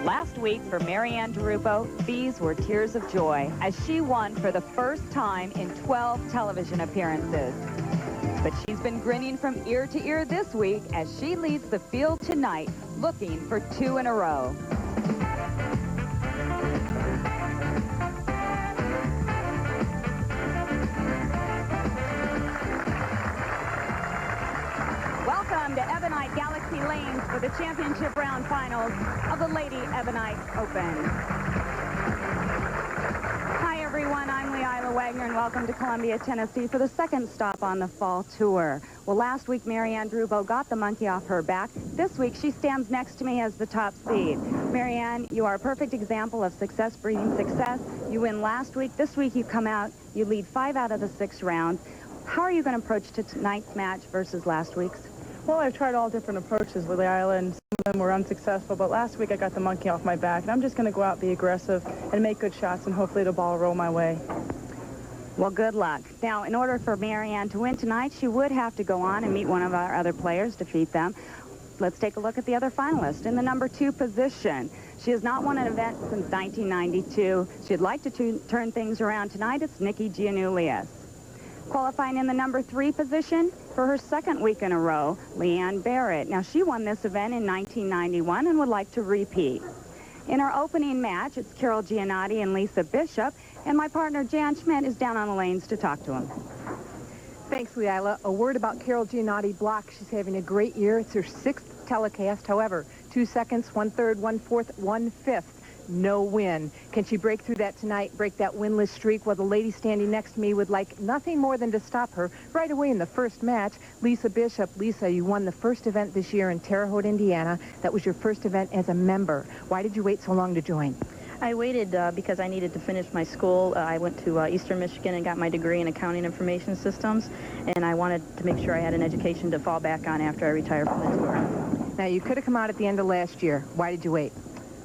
Last week for Marianne DeRupo, these were tears of joy as she won for the first time in 12 television appearances. But she's been grinning from ear to ear this week as she leads the field tonight, looking for 2 in a row. Welcome to Ebonite Galaxy Lanes for the championship round finals of the Lady Ebonite Open. Hi everyone, I'm Leila Wagner and welcome to Columbia, Tennessee for the second stop on the fall tour. Well, last week Marianne DeRupo got the monkey off her back. This week she stands next to me as the top seed. Marianne, you are a perfect example of success breeding success. You win last week. This week you come out, you lead 5 out of the 6 rounds. How are you going to approach tonight's match versus last week's? Well, I've tried all different approaches with Leila, and some of them were unsuccessful, but last week I got the monkey off my back, and I'm just going to go out, be aggressive, and make good shots, and hopefully the ball will roll my way. Well, good luck. Now, in order for Marianne to win tonight, she would have to go on and meet one of our other players, defeat them. Let's take a look at the other finalist in the number 2 position. She has not won an event since 1992. She'd like to turn things around tonight. It's Nikki Giannoulias. Qualifying in the number 3 position for her second week in a row, Leanne Barrett. Now, she won this event in 1991 and would like to repeat. In our opening match, it's Carol Giannotti and Lisa Bishop, and my partner Jan Schmidt is down on the lanes to talk to them. Thanks, Leila. A word about Carol Giannotti block. She's having a great year. It's her 6th telecast. However, 2 seconds, 1/3, 1/4, 1/5. No win. Can she break through that tonight, break that winless streak? Well, the lady standing next to me would like nothing more than to stop her right away in the first match. Lisa Bishop. Lisa, you won the first event this year in Terre Haute, Indiana. That was your first event as a member. Why did you wait so long to join? I waited because I needed to finish my school. I went to Eastern Michigan and got my degree in accounting information systems, and I wanted to make sure I had an education to fall back on after I retired from the tour. Now, you could have come out at the end of last year. Why did you wait?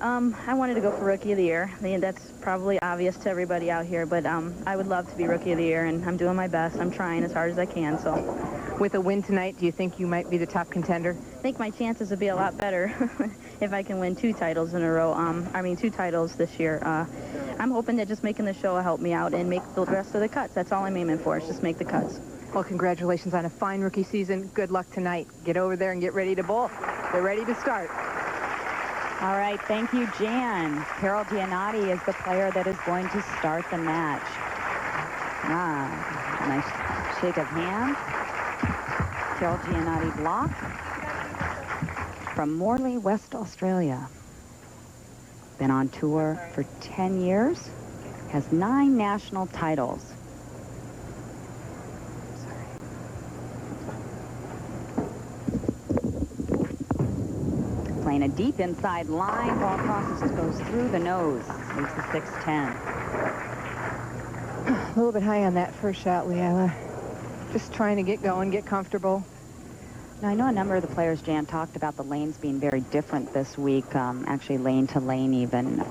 I wanted to go for Rookie of the Year. I mean, that's probably obvious to everybody out here, but I would love to be Rookie of the Year, and I'm doing my best. I'm trying as hard as I can, so. With a win tonight, do you think you might be the top contender? I think my chances would be a lot better if I can win 2 titles in a row. 2 titles this year. I'm hoping that just making the show will help me out and make the rest of the cuts. That's all I'm aiming for, is just make the cuts. Well, congratulations on a fine rookie season. Good luck tonight. Get over there and get ready to bowl. They're ready to start. All right, thank you, Jan. Carol Giannotti is the player that is going to start the match. Nice shake of hands. Carol Giannotti block from Morley, West Australia. Been on tour for 10 years. Has 9 national titles. Playing a deep inside line. Ball crosses, goes through the nose. Leaves the 6-10. A little bit high on that first shot, Leila. Just trying to get going, get comfortable. Now, I know a number of the players, Jan, talked about the lanes being very different this week, actually lane to lane even.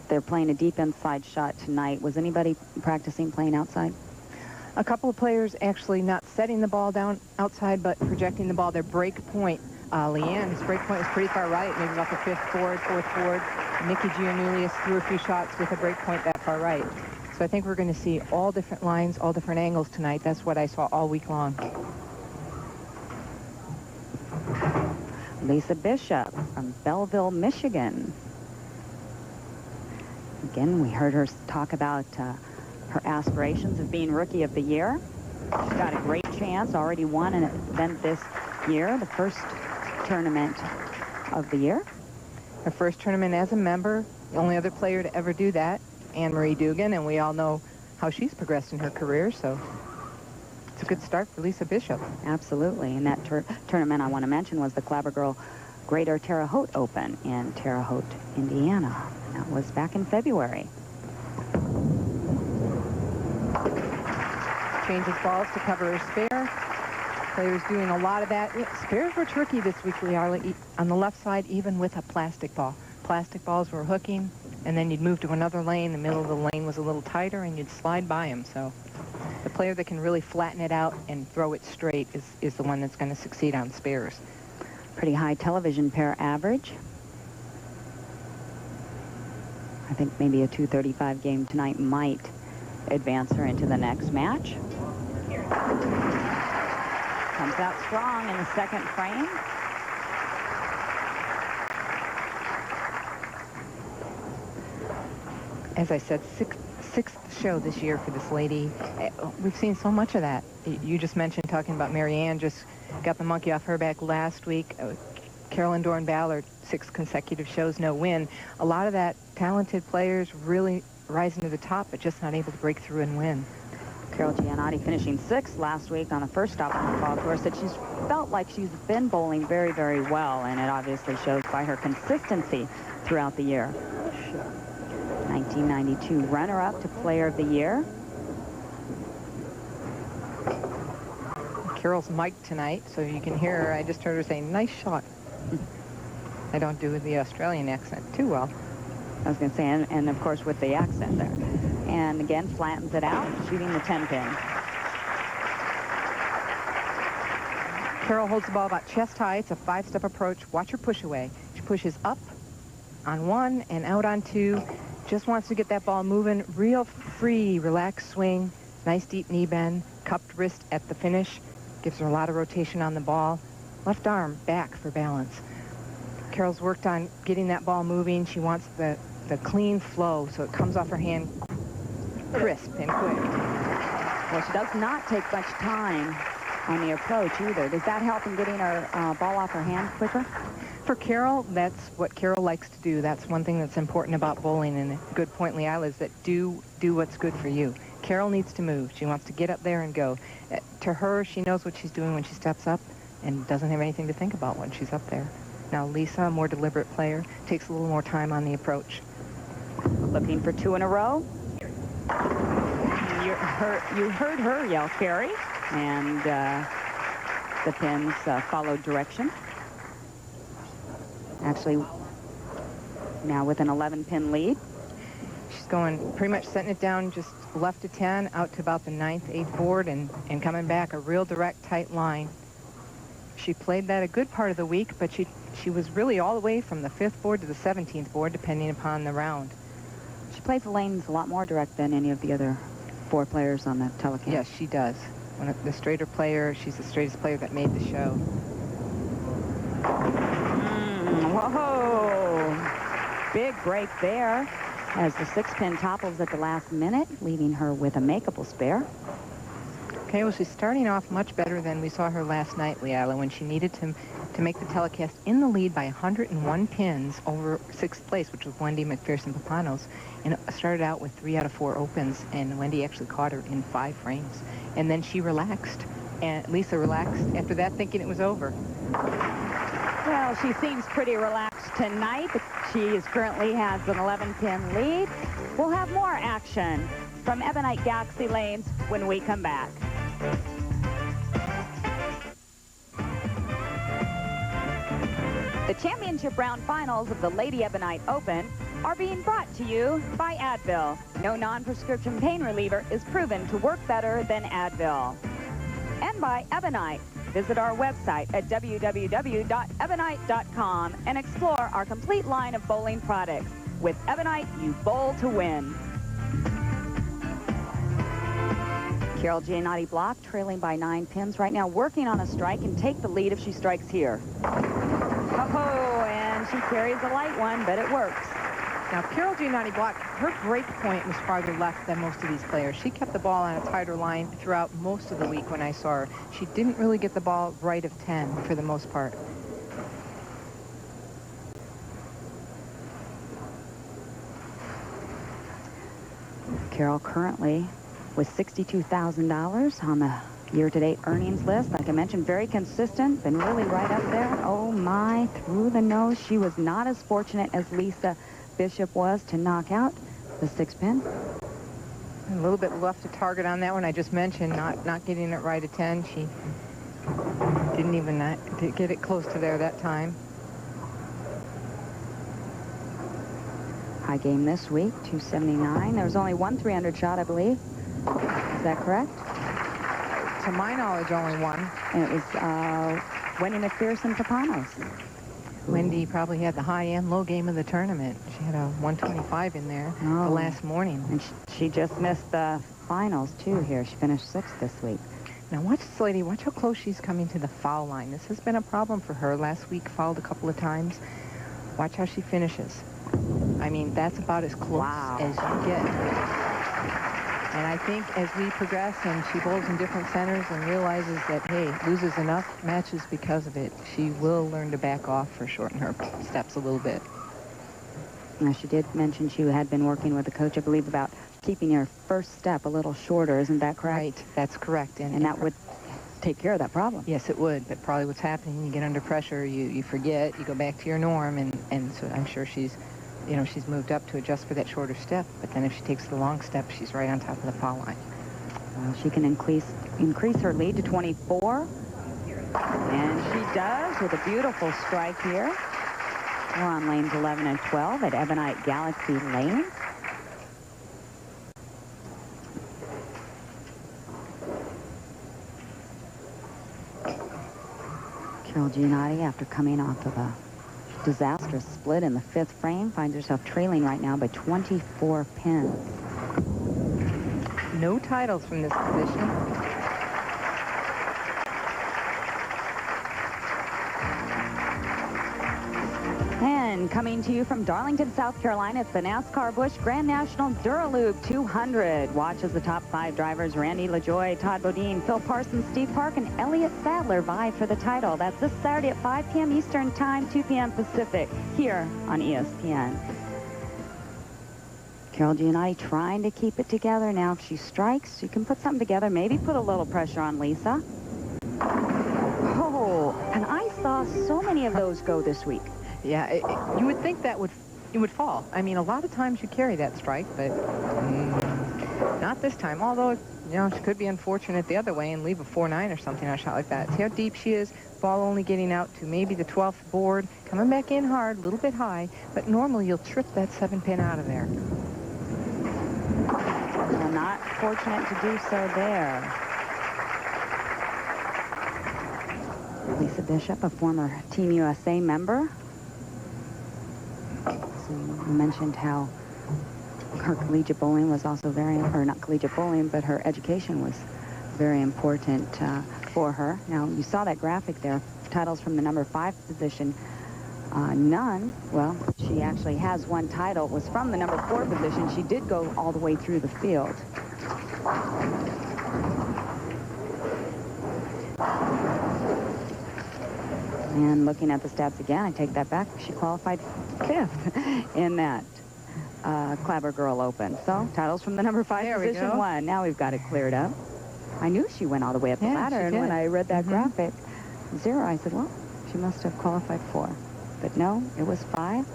They're playing a deep inside shot tonight. Was anybody practicing playing outside? A couple of players actually not setting the ball down outside, but projecting the ball. Their break point. Leanne's break point was pretty far right, maybe about the 5th forward, 4th forward. Nikki Giannoulias threw a few shots with a break point that far right. So I think we're going to see all different lines, all different angles tonight. That's what I saw all week long. Lisa Bishop from Belleville, Michigan. Again, we heard her talk about her aspirations of being Rookie of the Year. She's got a great chance, already won an event this year, the first tournament of the year. Her first tournament as a member, the only other player to ever do that, Anne-Marie Dugan, and we all know how she's progressed in her career, so it's a good start for Lisa Bishop. Absolutely, and that tournament I want to mention was the Clabber Girl Greater Terre Haute Open in Terre Haute, Indiana. That was back in February. Changes balls to cover her spare. Players doing a lot of that. Spares were tricky this week, Leila, on the left side, even with a plastic ball. Plastic balls were hooking, and then you'd move to another lane. The middle of the lane was a little tighter, and you'd slide by them. So the player that can really flatten it out and throw it straight is the one that's going to succeed on spares. Pretty high television pair average. I think maybe a 235 game tonight might advance her into the next match. Comes out strong in the second frame. As I said, sixth show this year for this lady. We've seen so much of that. You just mentioned talking about Marianne just got the monkey off her back last week. Carolyn Doran-Ballard, 6 consecutive shows, no win. A lot of that talented players really rising to the top, but just not able to break through and win. Carol Giannotti finishing 6th last week on the first stop on the fall course. That she's felt like she's been bowling very, very well, and it obviously shows by her consistency throughout the year. 1992 runner-up to Player of the Year. Carol's mic'd tonight, so you can hear her. I just heard her say, "Nice shot." I don't do the Australian accent too well. I was going to say, and of course with the accent there. And again, flattens it out, shooting the 10-pin. Carol holds the ball about chest high. It's a 5-step approach. Watch her push away. She pushes up on 1 and out on 2. Just wants to get that ball moving. Real free, relaxed swing. Nice deep knee bend. Cupped wrist at the finish. Gives her a lot of rotation on the ball. Left arm back for balance. Carol's worked on getting that ball moving. She wants the clean flow so it comes off her hand crisp and quick. Well, she does not take much time on the approach either. Does that help in getting her ball off her hand quicker? For Carol, that's what Carol likes to do. That's one thing that's important about bowling, and a good point, Leila, is that do what's good for you. Carol needs to move. She wants to get up there and go. To her, she knows what she's doing when she steps up and doesn't have anything to think about when she's up there. Now, Lisa, a more deliberate player, takes a little more time on the approach. Looking for 2 in a row. You heard her yell, Carrie, and the pins followed direction. Actually, now with an 11-pin lead. She's going pretty much setting it down just left to 10, out to about the 9th, 8th board, and coming back a real direct, tight line. She played that a good part of the week, but she was really all the way from the 5th board to the 17th board, depending upon the round. She plays the lanes a lot more direct than any of the other 4 players on the telecast. Yes, she does. The straighter player, she's the straightest player that made the show. Whoa! Big break there as the 6-pin topples at the last minute, leaving her with a makeable spare. Okay, well, she's starting off much better than we saw her last night, Leila, when she needed to make the telecast in the lead by 101 pins over 6th place, which was Wendy McPherson-Papanos, and started out with 3 out of 4 opens, and Wendy actually caught her in 5 frames. And then she relaxed, and Lisa relaxed after that, thinking it was over. Well, she seems pretty relaxed tonight. She currently has an 11-pin lead. We'll have more action from Ebonite Galaxy Lanes when we come back. The championship round finals of the Lady Ebonite Open are being brought to you by Advil. No non-prescription pain reliever is proven to work better than Advil. And by Ebonite. Visit our website at www.ebonite.com and explore our complete line of bowling products. With Ebonite, you bowl to win. Carol Giannotti Block trailing by 9 pins right now, working on a strike and take the lead if she strikes here. Oh, and she carries a light one, but it works. Now, Carol Giannotti Block, her break point was farther left than most of these players. She kept the ball on a tighter line throughout most of the week when I saw her. She didn't really get the ball right of 10 for the most part. Carol currently with $62,000 on the year-to-date earnings list. Like I mentioned, very consistent, been really right up there. Oh my, through the nose. She was not as fortunate as Lisa Bishop was to knock out the 6-pin. A little bit left to target on that one. I just mentioned not getting it right at 10. She didn't even get it close to there that time. High game this week, 279. There was only one 300 shot, I believe. Is that correct? To my knowledge, only one. And it was Wendy McPherson-Papanos. Wendy probably had the high and low game of the tournament. She had a 125 in there the last morning. And she just missed the finals, too, here. She finished 6th this week. Now watch this lady. Watch how close she's coming to the foul line. This has been a problem for her. Last week fouled a couple of times. Watch how she finishes. I mean, that's about as close as you get. And I think as we progress and she bowls in different centers and realizes that, hey, loses enough matches because of it, she will learn to back off or shorten her steps a little bit. Now, she did mention she had been working with the coach, I believe, about keeping her first step a little shorter. Isn't that correct? Right, that's correct. And that would take care of that problem. Yes, it would. But probably what's happening, you get under pressure, you forget, you go back to your norm, and so I'm sure she's moved up to adjust for that shorter step. But then if she takes the long step, she's right on top of the foul line. Well, she can increase her lead to 24. And she does with a beautiful strike here. We're on lanes 11 and 12 at Ebonite Galaxy Lane. Carol Giannotti, after coming off of a disastrous split in the 5th frame, finds herself trailing right now by 24 pins. No titles from this position. And coming to you from Darlington, South Carolina, it's the NASCAR Busch Grand National Duraloop 200. Watch as the top 5 drivers, Randy LaJoie, Todd Bodine, Phil Parsons, Steve Park, and Elliott Sadler vie for the title. That's this Saturday at 5 p.m. Eastern Time, 2 p.m. Pacific, here on ESPN. Carol Giannotti trying to keep it together. Now, if she strikes, she can put something together, maybe put a little pressure on Lisa. Oh, and I saw so many of those go this week. Yeah, you would think that it would fall. I mean, a lot of times you carry that strike, but not this time. Although, she could be unfortunate the other way and leave a 4-9 or something on a shot like that. See how deep she is? Ball only getting out to maybe the 12th board. Coming back in hard, a little bit high, but normally you'll trip that 7-pin out of there. Well, not fortunate to do so there. Lisa Bishop, a former Team USA member. So you mentioned how her collegiate bowling was also or not collegiate bowling, but her education was very important for her. Now, you saw that graphic there, titles from the number 5 position. None. Well, she actually has one title. It was from the number 4 position. She did go all the way through the field. And looking at the stats again, I take that back. She qualified 5th in that Clabber Girl Open. So, titles from the number 5 position won. Now we've got it cleared up. I knew she went all the way up the ladder, and when I read that graphic, 0, I said, well, she must have qualified 4. But no, it was 5.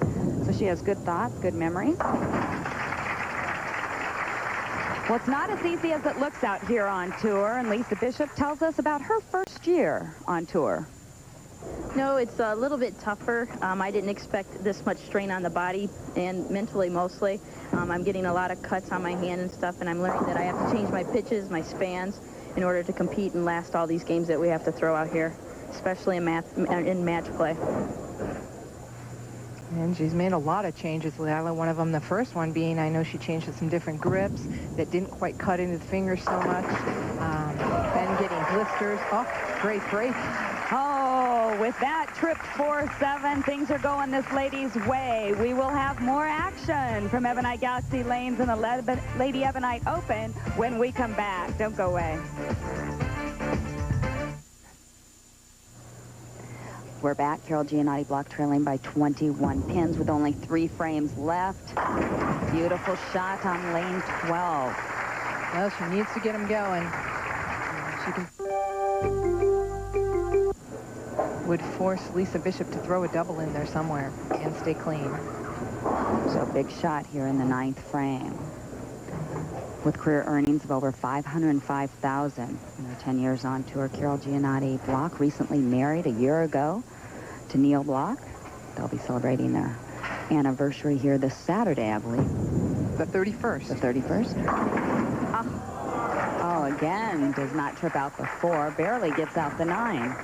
So she has good thoughts, good memory. Well, it's not as easy as it looks out here on tour, and Lisa Bishop tells us about her first year on tour. No, it's a little bit tougher. I didn't expect this much strain on the body and mentally mostly. I'm getting a lot of cuts on my hand and stuff, and I'm learning that I have to change my pitches, my spans, in order to compete and last all these games that we have to throw out here, especially in match play. And she's made a lot of changes, Leila. One of them, the first one being, I know she changed to some different grips that didn't quite cut into the fingers so much. Then getting blisters. Oh, great break. Oh, with that tripped 4-7, things are going this lady's way. We will have more action from Ebonite Galaxy Lanes and the Lady Ebonite Open when we come back. Don't go away. We're back. Carol Giannotti block trailing by 21 pins with only 3 frames left. Beautiful shot on lane 12. Well, she needs to get them going. She can... would force Lisa Bishop to throw a double in there somewhere and stay clean. So a big shot here in the 9th frame. With career earnings of over $505,000 in her 10 years on tour, Carol Giannotti Block recently married a year ago to Neil Block. They'll be celebrating their anniversary here this Saturday, I believe. The 31st. The 31st. Oh, again, does not trip out the 4, barely gets out the 9.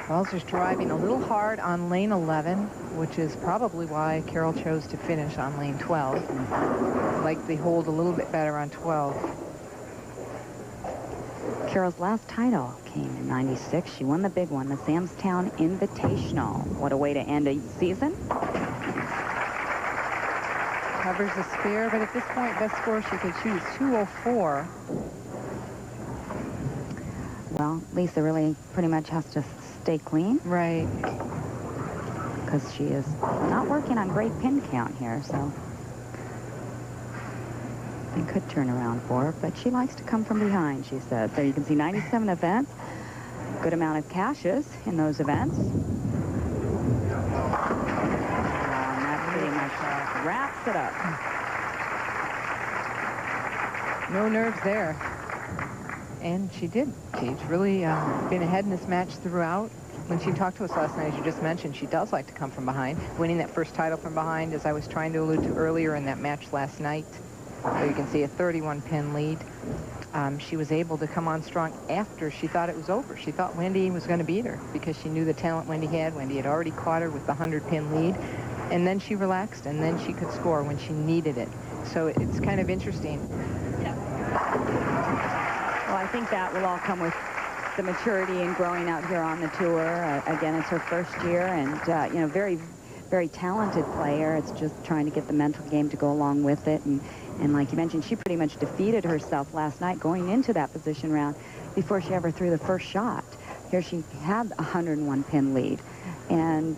Wells is driving a little hard on lane 11, which is probably why Carol chose to finish on lane 12. Like the hold a little bit better on 12. Carol's last title came in '96. She won the big one, the Samstown Invitational. What a way to end a season. Covers the spare, but at this point, best score she could shoot is 204. Well, Lisa really pretty much has to stay clean. Right. Because she is not working on great pin count here, so it could turn around for her, but she likes to come from behind, she said. There you can see 97 events, good amount of cashes in those events. And that pretty much wraps it up. No nerves there. And she did. She's really been ahead in this match throughout. When she talked to us last night, as you just mentioned, she does like to come from behind. Winning that first title from behind, as I was trying to allude to earlier in that match last night. So you can see a 31-pin lead. She was able to come on strong after she thought it was over. She thought Wendy was going to beat her because she knew the talent Wendy had. Wendy had already caught her with the 100-pin lead. And then she relaxed, and then she could score when she needed it. So it's kind of interesting. Well, I think that will all come with the maturity and growing out here on the tour. Again, it's her first year, and you know, very, very talented player. It's just trying to get the mental game to go along with it. And like you mentioned, she pretty much defeated herself last night going into that position round before she ever threw the first shot. Here she had a 101-pin lead, and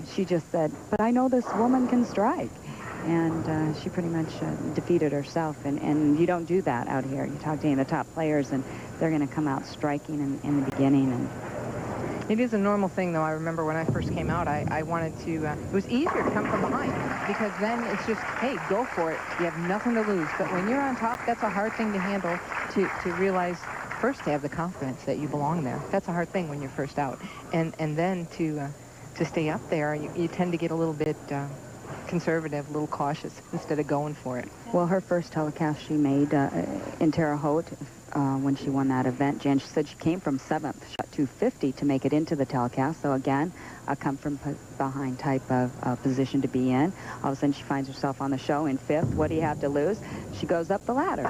she just said, "But I know this woman can strike." And she pretty much defeated herself, and you don't do that out here. You talk to any of the top players, and they're going to come out striking in the beginning. And it is a normal thing, though. I remember when I first came out, I wanted to, it was easier to come from behind, because then it's just, hey, go for it. You have nothing to lose. But when you're on top, that's a hard thing to handle, to realize first to have the confidence that you belong there. That's a hard thing when you're first out. And then to stay up there, you tend to get a little bit conservative, a little cautious instead of going for it. Well, her first telecast she made in Terre Haute when she won that event, Jan, she said she came from 7th, shot 250 to make it into the telecast. So again, a come from behind type of position to be in. All of a sudden she finds herself on the show in 5th. What do you have to lose? She goes up the ladder.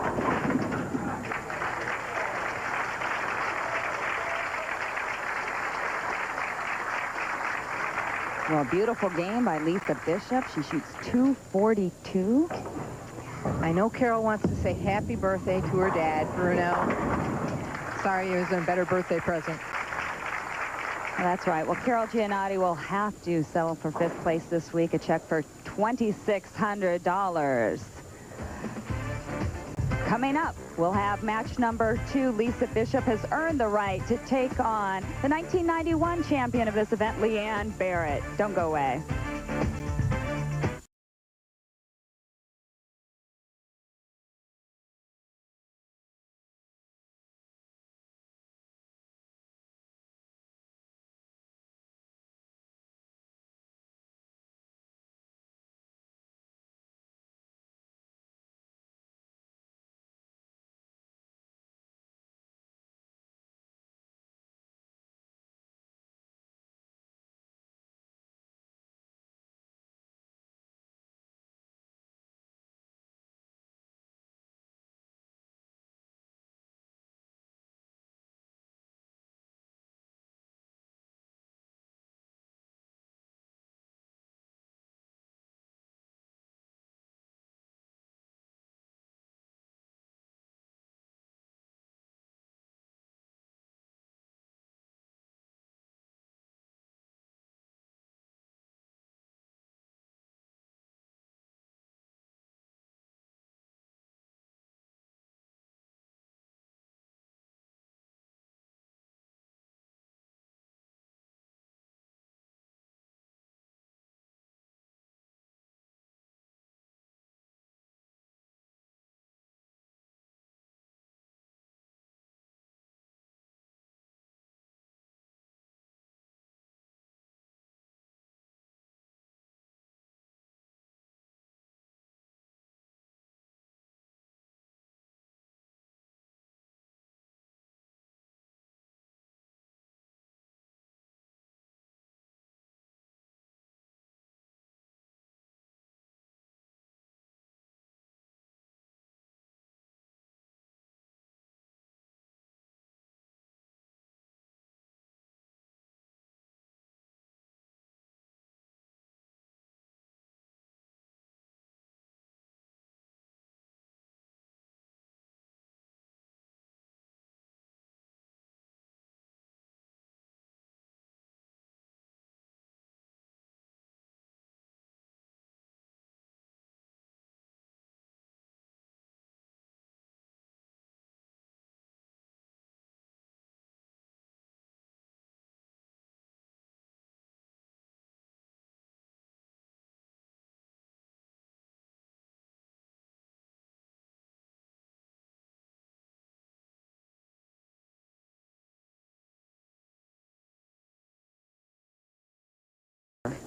Well, beautiful game by Lisa Bishop. She shoots 242. I know Carol wants to say happy birthday to her dad, Bruno. Sorry, it was a better birthday present. Well, that's right. Well, Carol Giannotti will have to settle for 5th place this week, a check for $2,600. Coming up, we'll have match number 2. Lisa Bishop has earned the right to take on the 1991 champion of this event, Leanne Barrett. Don't go away.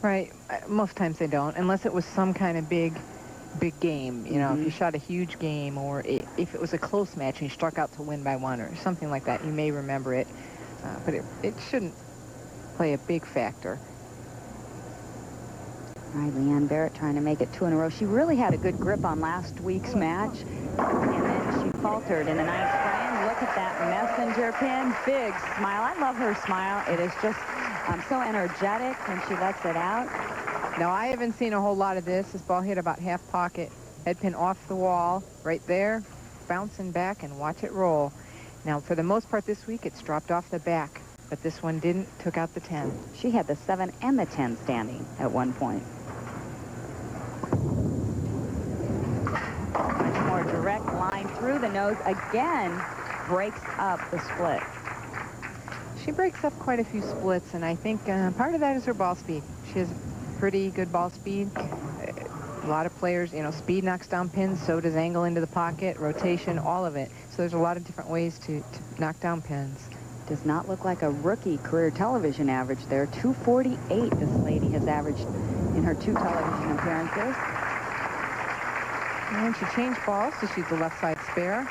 Right. Most times they don't, unless it was some kind of big game. You know, if you shot a huge game, or if it was a close match and you struck out to win by 1 or something like that, you may remember it. But it shouldn't play a big factor. All right, Leanne Barrett trying to make it 2 in a row. She really had a good grip on last week's match, and then she faltered in the 9th frame. Look at that messenger pin. Big smile. I love her smile. It is just so energetic when she lets it out. Now, I haven't seen a whole lot of this. This ball hit about half pocket. Head pin off the wall, right there, bouncing back, and watch it roll. Now, for the most part this week, it's dropped off the back, but this one didn't, took out the 10. She had the 7 and the 10 standing at one point. Much more direct line through the nose. Again, breaks up the split. She breaks up quite a few splits, and I think part of that is her ball speed. She has pretty good ball speed. A lot of players, you know, speed knocks down pins, so does angle into the pocket, rotation, all of it. So there's a lot of different ways to knock down pins. Does not look like a rookie career television average there. 248 this lady has averaged in her 2 television appearances. And she changed balls to shoot the left side spare.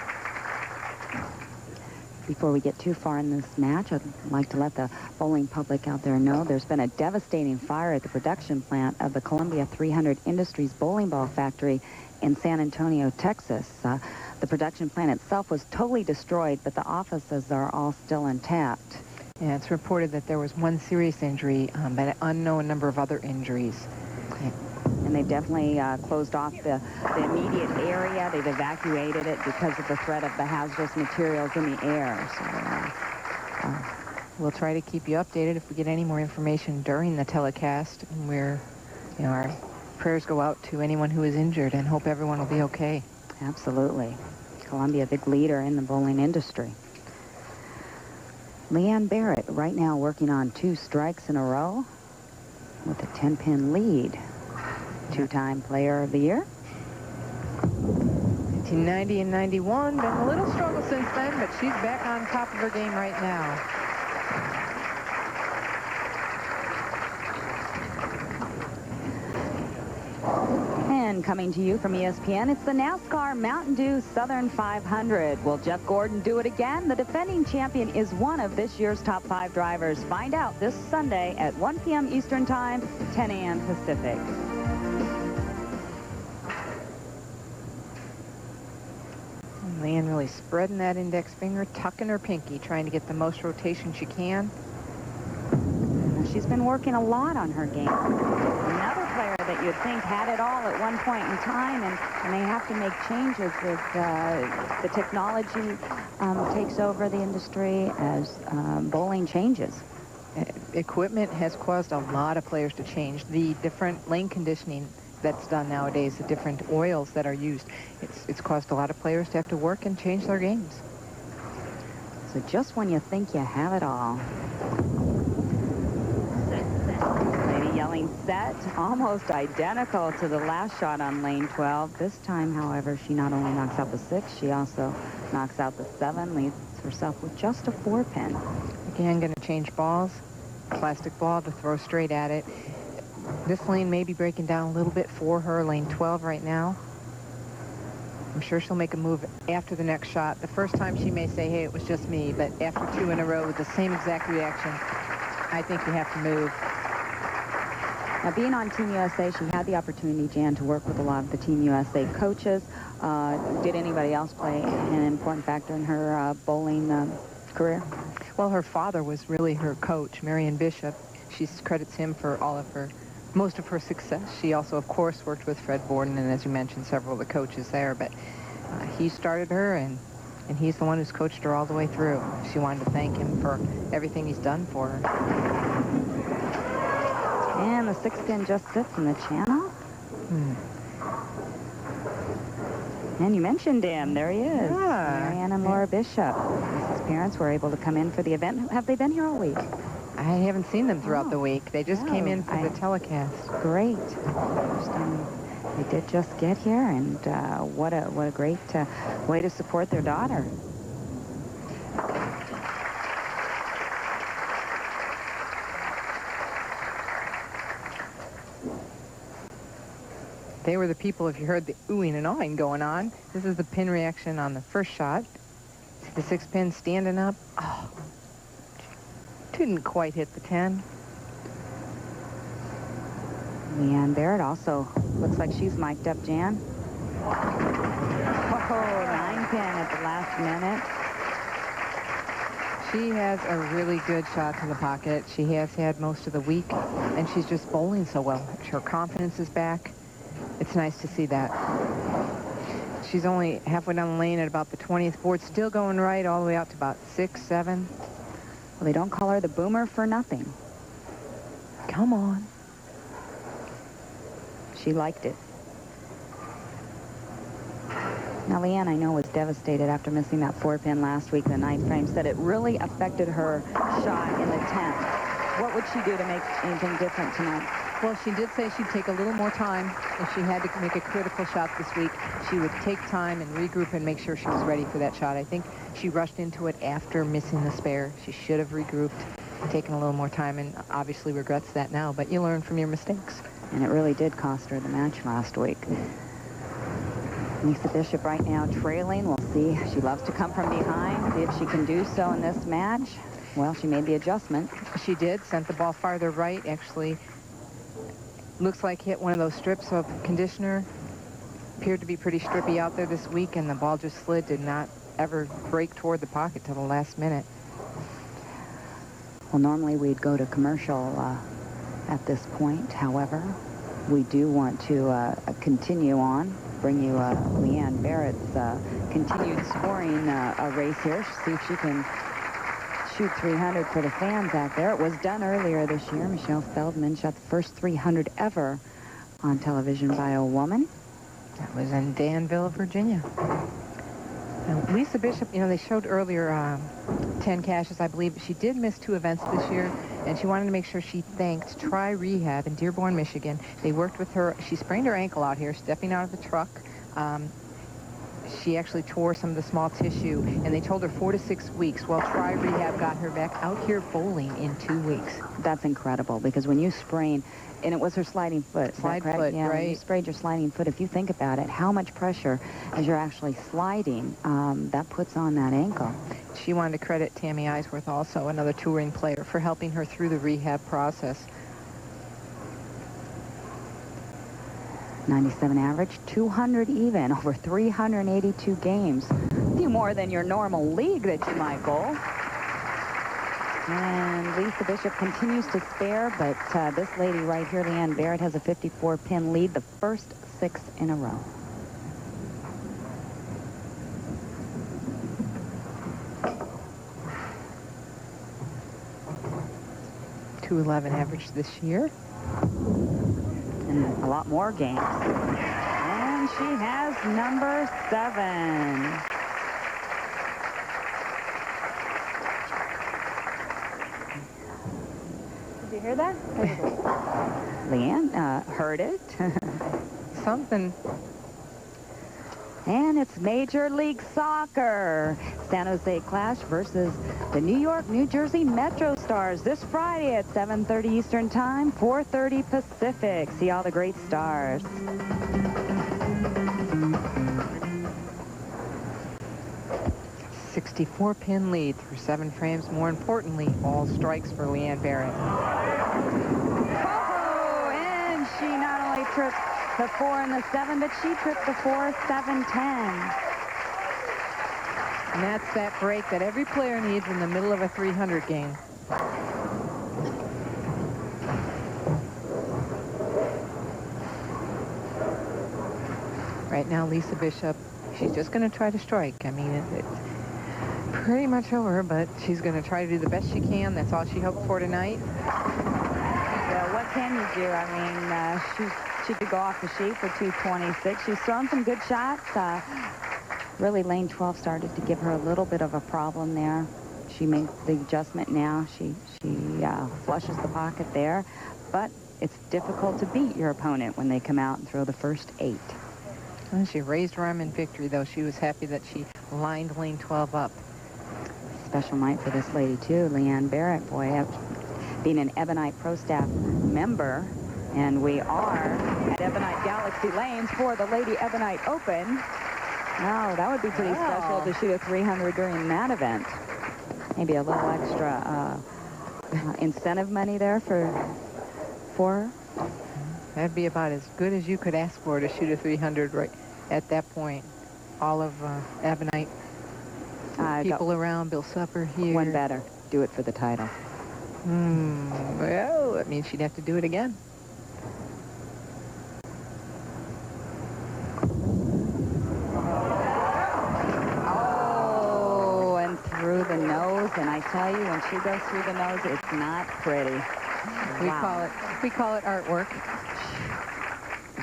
Before we get too far in this match, I'd like to let the bowling public out there know there's been a devastating fire at the production plant of the Columbia 300 Industries bowling ball factory in San Antonio, Texas. The production plant itself was totally destroyed, but the offices are all still intact. Yeah, it's reported that there was 1 serious injury, but an unknown number of other injuries. And they've definitely closed off the immediate area. They've evacuated it because of the threat of the hazardous materials in the air. So, we'll try to keep you updated if we get any more information during the telecast. And our prayers go out to anyone who is injured and hope everyone will be okay. Absolutely. Columbia, big leader in the bowling industry. Leanne Barrett right now working on 2 strikes in a row with a 10-pin lead. 2-time player of the year. 1990 and 91. Been a little struggle since then, but she's back on top of her game right now. And coming to you from ESPN, it's the NASCAR Mountain Dew Southern 500. Will Jeff Gordon do it again? The defending champion is one of this year's top 5 drivers. Find out this Sunday at 1 p.m. Eastern Time, 10 a.m. Pacific. Leanne really spreading that index finger, tucking her pinky, trying to get the most rotation she can. She's been working a lot on her game. Another player that you'd think had it all at one point in time, and they have to make changes with the technology takes over the industry as bowling changes. Equipment has caused a lot of players to change. The different lane conditioning that's done nowadays, the different oils that are used, it's caused a lot of players to have to work and change their games. So just when you think you have it all. Lady yelling set, almost identical to the last shot on lane 12. This time, however, she not only knocks out the 6, she also knocks out the 7, leaves herself with just a 4-pin. Again, going to change balls. Plastic ball to throw straight at it. This lane may be breaking down a little bit for her, lane 12 right now. I'm sure she'll make a move after the next shot. The first time she may say, hey, it was just me, but after 2 in a row with the same exact reaction, I think you have to move. Now, being on Team USA, she had the opportunity, Jan, to work with a lot of the Team USA coaches. Did anybody else play an important factor in her bowling career? Well, her father was really her coach, Marion Bishop. She credits him for most of her success. She also, of course, worked with Fred Borden, and as you mentioned, several of the coaches there. But he started her, and he's the one who's coached her all the way through. She wanted to thank him for everything he's done for her. And the 6-pin just sits in the channel. And you mentioned him. There he is. Marianne and Laura Bishop. His parents were able to come in for the event. Have they been here all week? I haven't seen them throughout the week. They just came in for the telecast. Great. They did just get here, and what a great way to support their daughter. They were the people, if you heard the oohing and awing going on. This is the pin reaction on the first shot. See the 6 pin standing up. Oh, didn't quite hit the 10. Leanne Barrett also looks like she's mic'd up, Jan. Oh, 9 pin at the last minute. She has a really good shot to the pocket. She has had most of the week, and she's just bowling so well. Her confidence is back. It's nice to see that. She's only halfway down the lane at about the 20th board, still going right all the way out to about 6, 7. Well, they don't call her the boomer for nothing. Come on. She liked it. Now, Leanne, I know, was devastated after missing that 4 pin last week in the 9th frame. Said it really affected her shot in the 10th. What would she do to make anything different tonight? Well, she did say she'd take a little more time. If she had to make a critical shot this week, she would take time and regroup and make sure she was ready for that shot. I think she rushed into it after missing the spare. She should have regrouped, taken a little more time, and obviously regrets that now. But you learn from your mistakes. And it really did cost her the match last week. Lisa Bishop right now trailing. We'll see. She loves to come from behind. See if she can do so in this match. Well, she made the adjustment. She did. Sent the ball farther right. Actually, looks like hit one of those strips of conditioner. Appeared to be pretty strippy out there this week, and the ball just slid. Did not ever break toward the pocket till the last minute. Well, normally we'd go to commercial at this point. However, we do want to continue on. Bring you Leanne Barrett's continued scoring race here. See if she can shoot 300 for the fans out there. It was done earlier this year. Michelle Feldman shot the first 300 ever on television by a woman. That was in Danville, Virginia. Now, Lisa Bishop, you know, they showed earlier 10 cashes, I believe. She did miss 2 events this year, and she wanted to make sure she thanked Tri Rehab in Dearborn, Michigan. They worked with her. She sprained her ankle out here, stepping out of the truck. She actually tore some of the small tissue, and they told her 4 to 6 weeks. Well, Tri Rehab got her back out here bowling in 2 weeks. That's incredible, because when you sprain, and it was her sliding foot. Slide foot, yeah, right. When you sprained your sliding foot, if you think about it, how much pressure as you're actually sliding, that puts on that ankle. She wanted to credit Tammy Eisworth, also another touring player, for helping her through the rehab process. 97 average, 200 even, over 382 games. A few more than your normal league that you might bowl. And Lisa Bishop continues to spare, but this lady right here, Leanne Barrett, has a 54-pin lead, the first 6 in a row. .211 average this year. And a lot more games. And she has number 7. Did you hear that? Leanne heard it. Something. And it's Major League Soccer. San Jose Clash versus the New York, New Jersey Metro Stars this Friday at 7:30 Eastern Time, 4:30 Pacific. See all the great stars. .64-pin lead through 7 frames. More importantly, all strikes for Leanne Barrett. Oh, and she not only tripped the 4 and the 7, but she tripped the 4, 7, 10. And that's that break that every player needs in the middle of a 300 game. Right now, Lisa Bishop, she's just going to try to strike. I mean, it's pretty much over, but she's going to try to do the best she can. That's all she hoped for tonight. Well, what can you do? I mean, she could go off the sheet for 226. She's thrown some good shots. Really, lane 12 started to give her a little bit of a problem there. She made the adjustment now. She flushes the pocket there. But it's difficult to beat your opponent when they come out and throw the first 8. Well, she raised her arm in victory, though. She was happy that she lined lane 12 up. Special night for this lady, too. Leanne Barrett, boy, being an Ebonite Pro Staff member, and we are at Ebonite Gallery. Galaxy Lanes for the Lady Ebonite Open. Now, that would be pretty special to shoot a 300 during that event. Maybe a little extra incentive money there for her. That'd be about as good as you could ask for to shoot a 300 right at that point. All of Ebonite people around, Bill Supper here. One better. Do it for the title. Well, that means she'd have to do it again. Oh, and through the nose. And I tell you, when she goes through the nose, it's not pretty. We call it artwork.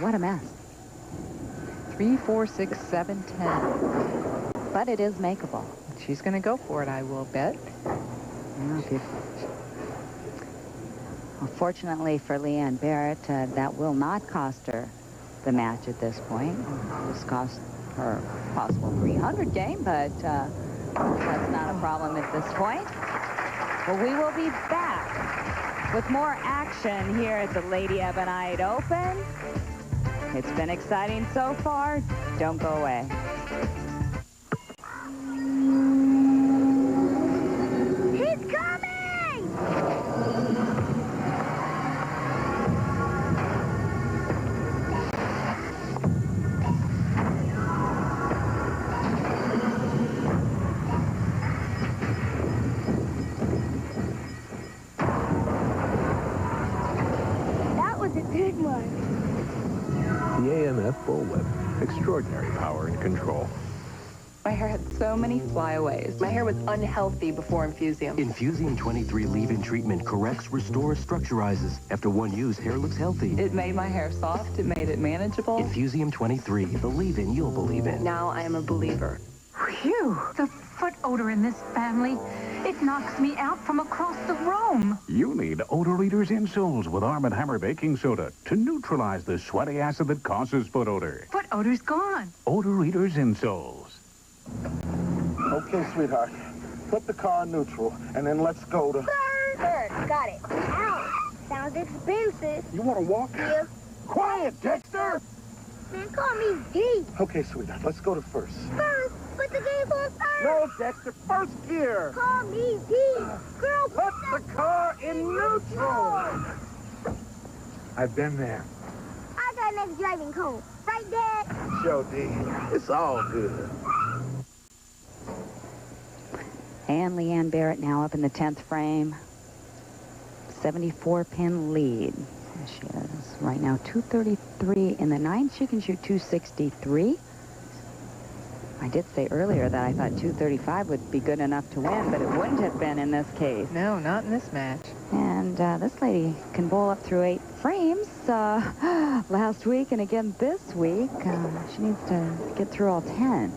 What a mess. 3, 4, 6, 7, 10. But it is makeable. She's going to go for it, I will bet. Fortunately for Leanne Barrett, that will not cost her the match at this point. This cost her a possible 300 game, but that's not a problem at this point. Well, we will be back with more action here at the Lady Ebonite Open. It's been exciting so far. Don't go away. He's coming! That was a good one. The AMF Bullwhip. Extraordinary power and control. My hair had so many flyaways. My hair was unhealthy before Infusium. Infusium 23 leave-in treatment corrects, restores, structurizes. After one use, hair looks healthy. It made my hair soft. It made it manageable. Infusium 23, the leave-in you'll believe in. Now I am a believer. Phew! The foot odor in this family. It knocks me out from across the room. You need Odor Eaters insoles with Arm & Hammer baking soda to neutralize the sweaty acid that causes foot odor. Foot odor's gone. Odor Eaters insoles. Okay, sweetheart. Put the car in neutral, and then let's go to... Bird, got it. Ow, sounds expensive. You want to walk? Yeah. Quiet, Dexter! Man, call me D. Okay, sweetheart, let's go to first. First, put the game's on first. No, Dexter, first gear. Call me D. Girl, Put the car in neutral. I've been there. I got next driving cone. Right, Dad? Show D. It's all good. And Leanne Barrett now up in the 10th frame. 74-pin lead. There she is. Right now, 233 in the 9th. She can shoot 263. I did say earlier that I thought 235 would be good enough to win, but it wouldn't have been in this case. No, not in this match. And this lady can bowl up through 8 frames last week and again this week. She needs to get through all 10.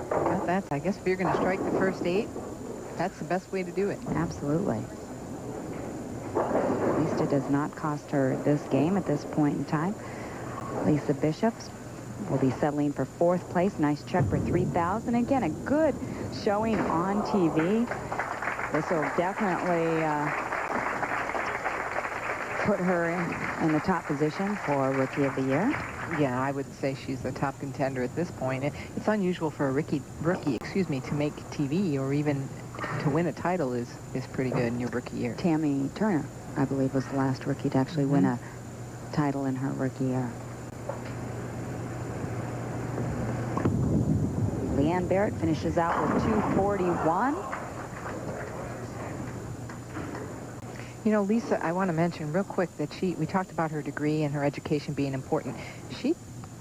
Well, that's, I guess if you're going to strike the first 8, that's the best way to do it. Absolutely. At least it does not cost her this game at this point in time. Lisa Bishops will be settling for 4th place. Nice check for $3,000. Again, a good showing on TV. This will definitely put her in the top position for Rookie of the Year. Yeah, I would say she's the top contender at this point. It's unusual for a rookie, to make TV or even to win a title is pretty good in your rookie year. Tammy Turner, I believe, was the last rookie to actually win a title in her rookie year. Leanne Barrett finishes out with 241. You know, Lisa, I want to mention real quick that we talked about her degree and her education being important. She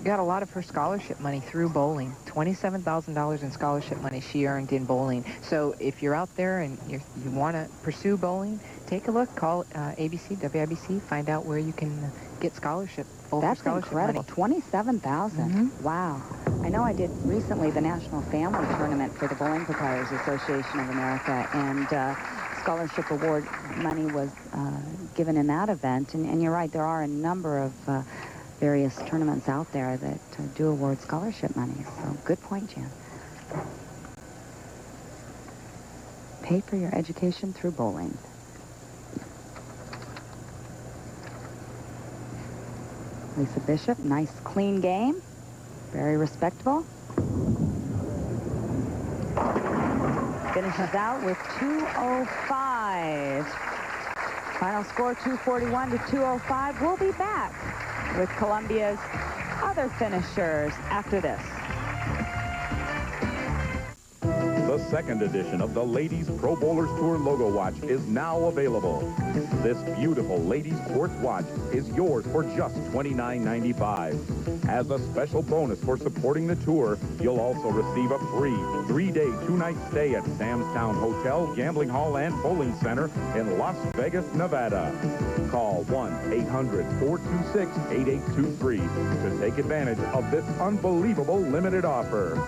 got a lot of her scholarship money through bowling. $27,000 in scholarship money she earned in bowling. So if you're out there and you want to pursue bowling, take a look, call ABC, WIBC, find out where you can get scholarship. That's scholarship incredible. Money. $27,000. Wow. I know I did recently the National Family Tournament for the Bowling Proprietors Association of America, and scholarship award money was given in that event. And you're right, there are a number of various tournaments out there that do award scholarship money. So good point, Jan. Pay for your education through bowling. Lisa Bishop, nice clean game. Very respectable. Finishes out with 2:05. Final score 241 to 2:05. We'll be back with Columbia's other finishers after this. The second edition of the Ladies Pro Bowlers Tour logo watch is now available. This beautiful ladies sports watch is yours for just $29.95. As a special bonus for supporting the tour, you'll also receive a free 3-day, 2-night stay at Sam's Town Hotel, Gambling Hall, and Bowling Center in Las Vegas, Nevada. Call 1-800-426-8823 to take advantage of this unbelievable limited offer.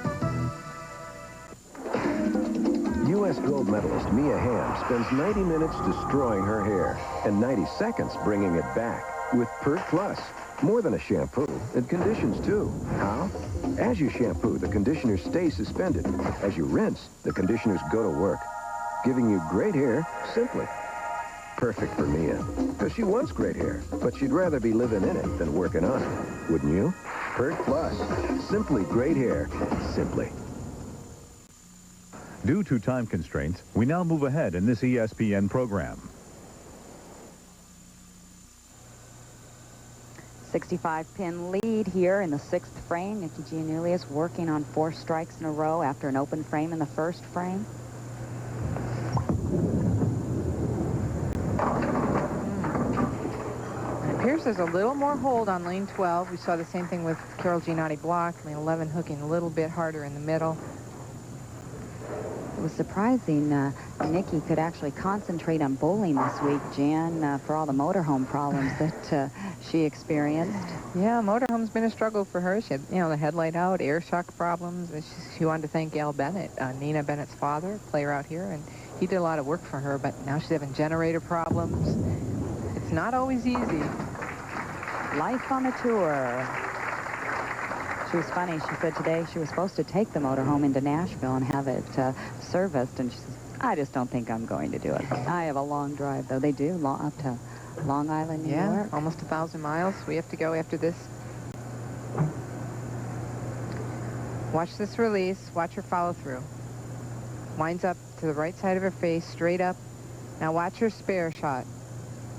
U.S. gold medalist Mia Hamm spends 90 minutes destroying her hair and 90 seconds bringing it back with Pert Plus. More than a shampoo, it conditions too. How? As you shampoo, the conditioners stay suspended. As you rinse, the conditioners go to work, giving you great hair simply. Perfect for Mia, because she wants great hair, but she'd rather be living in it than working on it. Wouldn't you? Pert Plus. Simply great hair. Simply. Due to time constraints, we now move ahead in this ESPN program. 65-pin lead here in the 6th frame. Nikki Giannoulias working on 4 strikes in a row after an open frame in the 1st frame. It appears there's a little more hold on lane 12. We saw the same thing with Carol Giannotti block. Lane 11 hooking a little bit harder in the middle. It was surprising Nikki could actually concentrate on bowling this week, Jan, for all the motorhome problems that she experienced. Yeah, motorhome's been a struggle for her. She had, the headlight out, air shock problems. She wanted to thank Al Bennett, Nina Bennett's father, player out here, and he did a lot of work for her, but now she's having generator problems. It's not always easy. Life on the tour. She was funny. She said today she was supposed to take the motorhome into Nashville and have it serviced, and she says, I just don't think I'm going to do it. I have a long drive, though. They do up to Long Island, New York. Almost 1,000 miles. We have to go after this. Watch this release. Watch her follow through. Winds up to the right side of her face, straight up. Now watch her spare shot.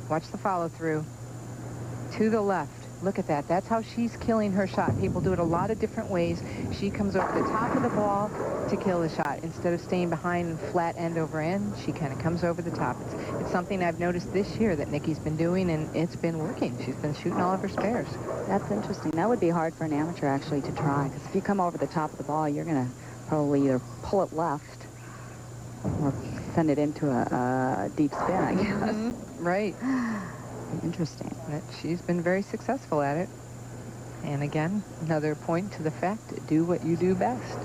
Watch the follow through. To the left. Look at that. That's how she's killing her shot. People do it a lot of different ways. She comes over the top of the ball to kill the shot. Instead of staying behind and flat end over end, she kind of comes over the top. It's something I've noticed this year that Nikki's been doing, and it's been working. She's been shooting all of her spares. That's interesting. That would be hard for an amateur, actually, to try, because if you come over the top of the ball, you're going to probably either pull it left or send it into a deep spin, I guess. Right. Interesting. But she's been very successful at it. And again, another point to the fact, do what you do best.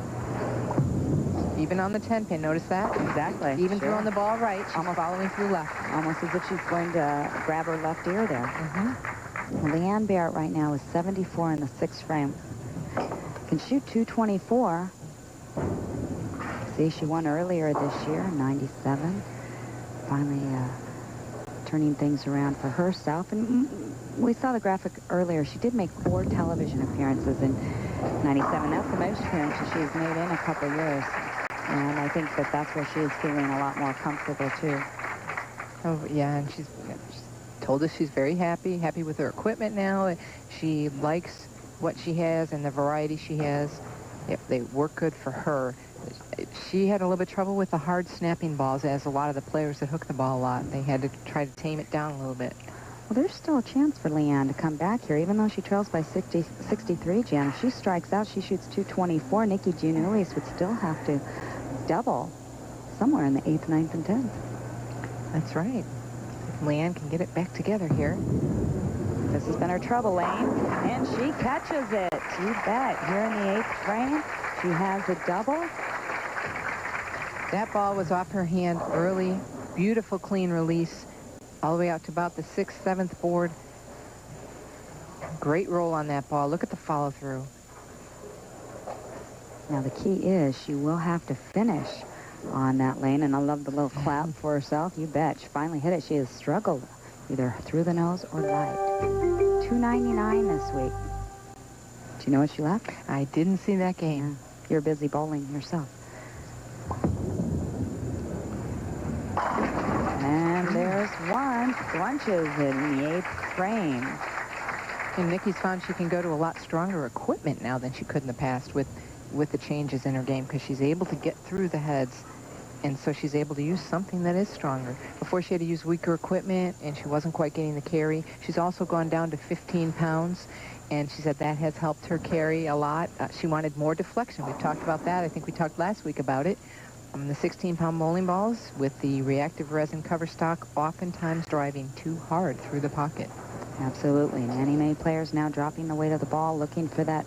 Even on the 10-pin, notice that? Exactly. Even throwing the ball right, she's following through left. Almost as if she's going to grab her left ear there. Well, Leanne Barrett right now is 74 in the 6th frame. Can shoot 224. See, she won earlier this year, 97. Finally turning things around for herself. And we saw the graphic earlier. She did make 4 television appearances in 97. That's the most appearances she's made in a couple of years. And I think that's where she is feeling a lot more comfortable, too. Oh, yeah, and she's told us she's very happy with her equipment now. She likes what she has and the variety she has. They work good for her. She had a little bit of trouble with the hard snapping balls, as a lot of the players that hook the ball a lot. They had to try to tame it down a little bit. Well, there's still a chance for Leanne to come back here, even though she trails by 63, Jan. If she strikes out, she shoots 224. Nikki Giannoulias would still have to double somewhere in the 8th, 9th, and 10th. That's right. If Leanne can get it back together here. This has been her trouble lane, and she catches it. You bet. Here in the 8th frame, she has a double. That ball was off her hand early. Beautiful, clean release. All the way out to about the 6th, 7th board. Great roll on that ball. Look at the follow through. Now the key is she will have to finish on that lane, and I love the little clap for herself. You bet. She finally hit it. She has struggled either through the nose or light. $2.99 this week. Do you know what she left? I didn't see that game. You're busy bowling yourself. And there's one. Lunches in the 8th frame. And Nikki's found she can go to a lot stronger equipment now than she could in the past with the changes in her game, because she's able to get through the heads, and so she's able to use something that is stronger. Before, she had to use weaker equipment, and she wasn't quite getting the carry. She's also gone down to 15 pounds, and she said that has helped her carry a lot. She wanted more deflection. We've talked about that. I think we talked last week about it. The 16-pound bowling balls with the reactive resin cover stock oftentimes driving too hard through the pocket. Absolutely. Many players now dropping the weight of the ball, looking for that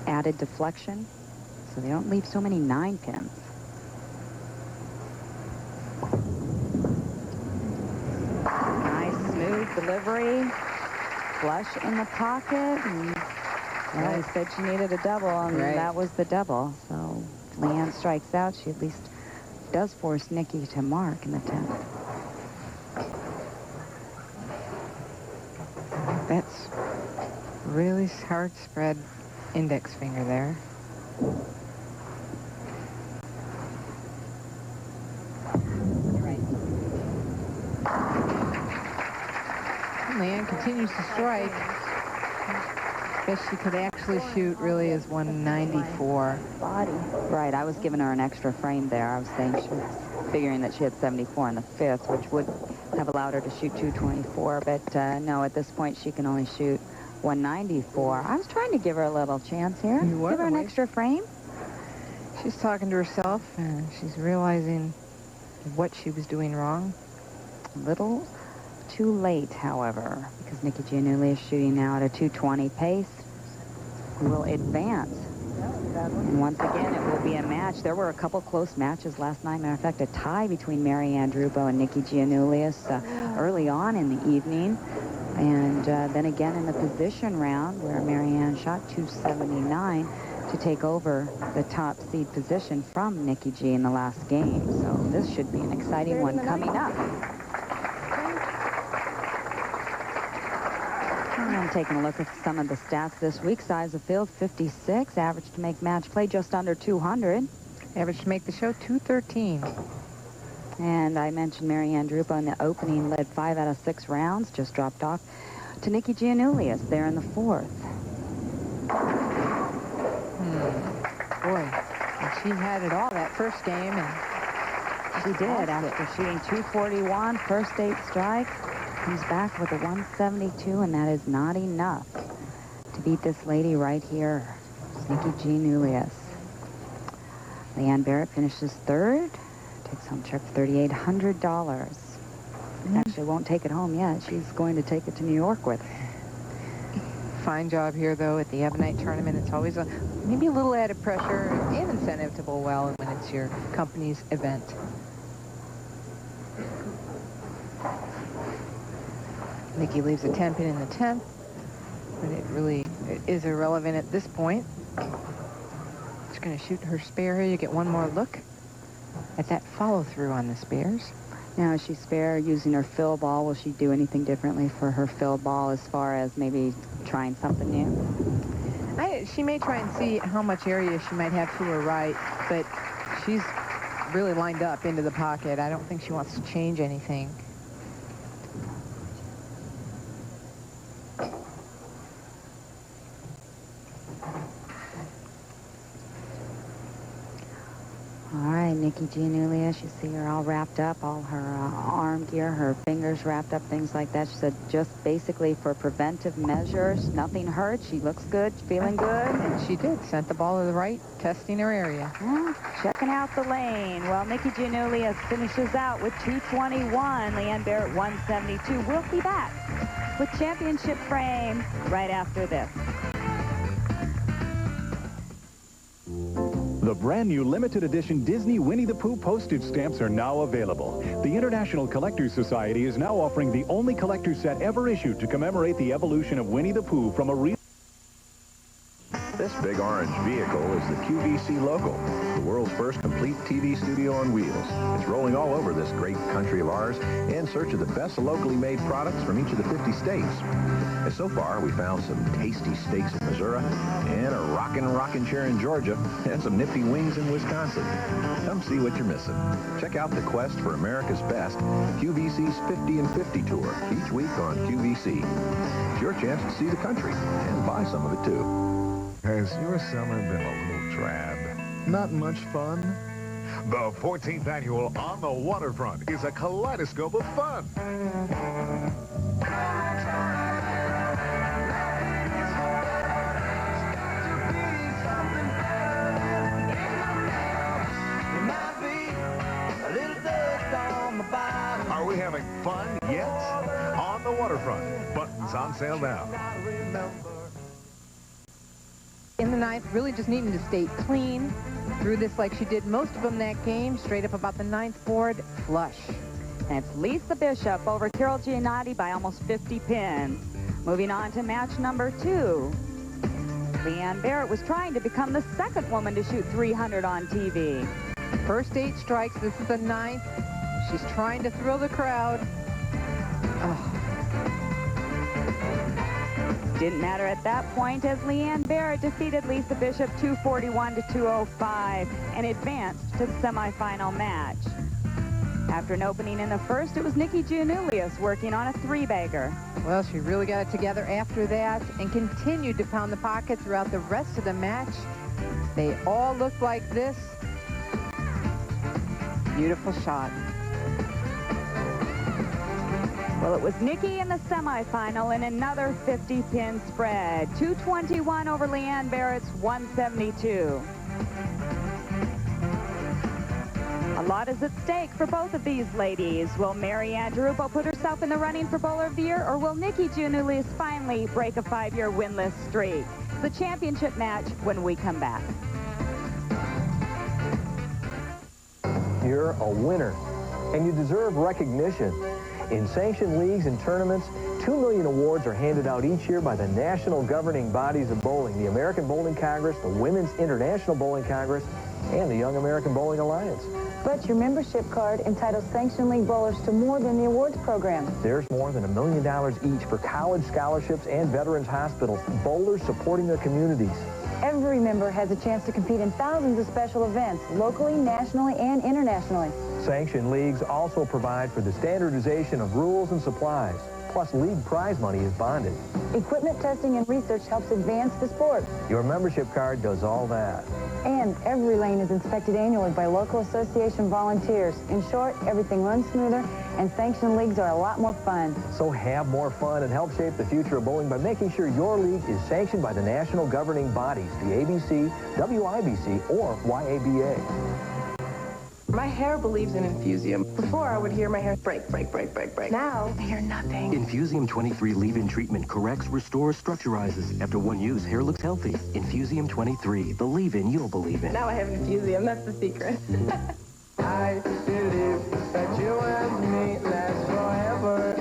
added deflection, so they don't leave so many 9 pins. Nice, smooth delivery. Flush in the pocket. And well, he said she needed a double, and that was the double. So Leanne strikes out. She at least does force Nikki to mark in the 10th. That's really hard spread index finger there. Leanne continues to strike. Best she could actually shoot really is 194. Body. Right, I was giving her an extra frame there. I was saying she was figuring that she had 74 in the 5th, which would have allowed her to shoot 224, but no, at this point she can only shoot 194. I was trying to give her a little chance here. Give her an extra frame. She's talking to herself, and she's realizing what she was doing wrong. A little too late, however, because Nikki Giannulli is shooting now at a 220 pace. Who will advance? And once again, it will be a match. There were a couple close matches last night. Matter of fact, a tie between Marianne Drupo and Nikki Giannoulias early on in the evening. And then again in the position round, where Marianne shot 279 to take over the top seed position from Nikki G in the last game. So this should be an exciting one coming up. And I'm taking a look at some of the stats this week. Size of field, 56. Average to make match play, just under 200. Average to make the show, 213. And I mentioned Marianne Drupo in the opening, led 5 out of 6 rounds, just dropped off to Nikki Giannoulias there in the 4th. Boy, and she had it all that first game. And she did after shooting 241, first 8 strikes. Comes back with a 172, and that is not enough to beat this lady right here, Nikki Giannoulias. Leanne Barrett finishes 3rd. Takes home check for $3,800. Actually won't take it home yet. She's going to take it to New York with her. Fine job here, though, at the Ebonite tournament. It's always maybe a little added pressure and incentive to bowl well when it's your company's event. Nikki leaves a 10 pin in the 10th, but it really is irrelevant at this point. She's going to shoot her spare here. You get one more look at that follow-through on the spares. Now, is she spare using her fill ball? Will she do anything differently for her fill ball as far as maybe trying something new? She may try and see how much area she might have to her right, but she's really lined up into the pocket. I don't think she wants to change anything. All right, Nikki Giannoulias, you see her all wrapped up, all her arm gear, her fingers wrapped up, things like that. She said just basically for preventive measures, nothing hurt. She looks good, feeling good. And she did, sent the ball to the right, testing her area. Yeah, checking out the lane. Well, Nikki Giannoulias finishes out with 221. Leanne Barrett, 172. We'll be back with championship frame right after this. The brand new limited edition Disney Winnie the Pooh postage stamps are now available. The International Collectors Society is now offering the only collector's set ever issued to commemorate the evolution of Winnie the Pooh from a real... This big orange vehicle is the QVC Local, the world's first complete TV studio on wheels. It's rolling all over this great country of ours in search of the best locally made products from each of the 50 states. And so far, we found some tasty steaks in Missouri, and a rockin' chair in Georgia, and some nifty wings in Wisconsin. Come see what you're missing. Check out the quest for America's best, QVC's 50 and 50 tour, each week on QVC. It's your chance to see the country and buy some of it, too. Has your summer been a little drab? Not much fun? The 14th annual On the Waterfront is a kaleidoscope of fun. Are we having fun yet? On the Waterfront. Buttons on sale now. In the ninth, really just needing to stay clean. Threw this like she did most of them that game, straight up about the ninth board, flush. And it's Lisa Bishop over Carol Giannotti by almost 50 pins. Moving on to match number 2. Leanne Barrett was trying to become the second woman to shoot 300 on TV. First 8 strikes, this is the ninth. She's trying to thrill the crowd. Oh. Didn't matter at that point as Leanne Barrett defeated Lisa Bishop 241 to 205 and advanced to the semifinal match. After an opening in the first, it was Nikki Giannoulias working on a 3-bagger. Well, she really got it together after that and continued to pound the pocket throughout the rest of the match. They all looked like this. Beautiful shot. Well, it was Nikki in the semifinal in another 50-pin spread. 221 over Leanne Barrett's 172. A lot is at stake for both of these ladies. Will Marianne DeRupo put herself in the running for Bowler of the Year, or will Nikki Giannoulias finally break a 5-year winless streak? The championship match when we come back. You're a winner, and you deserve recognition. In sanctioned leagues and tournaments, 2 million awards are handed out each year by the national governing bodies of bowling, the American Bowling Congress, the Women's International Bowling Congress, and the Young American Bowling Alliance. But your membership card entitles sanctioned league bowlers to more than the awards program. There's more than $1 million each for college scholarships and veterans hospitals, bowlers supporting their communities. Every member has a chance to compete in thousands of special events, locally, nationally, and internationally. Sanctioned leagues also provide for the standardization of rules and supplies. Plus, league prize money is bonded. Equipment testing and research helps advance the sport. Your membership card does all that. And every lane is inspected annually by local association volunteers. In short, everything runs smoother, and sanctioned leagues are a lot more fun. So have more fun and help shape the future of bowling by making sure your league is sanctioned by the national governing bodies, the ABC, WIBC, or YABA. My hair believes in Infusium. Before, I would hear my hair break. Now, I hear nothing. Infusium 23 leave-in treatment corrects, restores, structurizes. After one use, hair looks healthy. Infusium 23, the leave-in you'll believe in. Now I have Infusium. That's the secret. I believe that you and me last forever.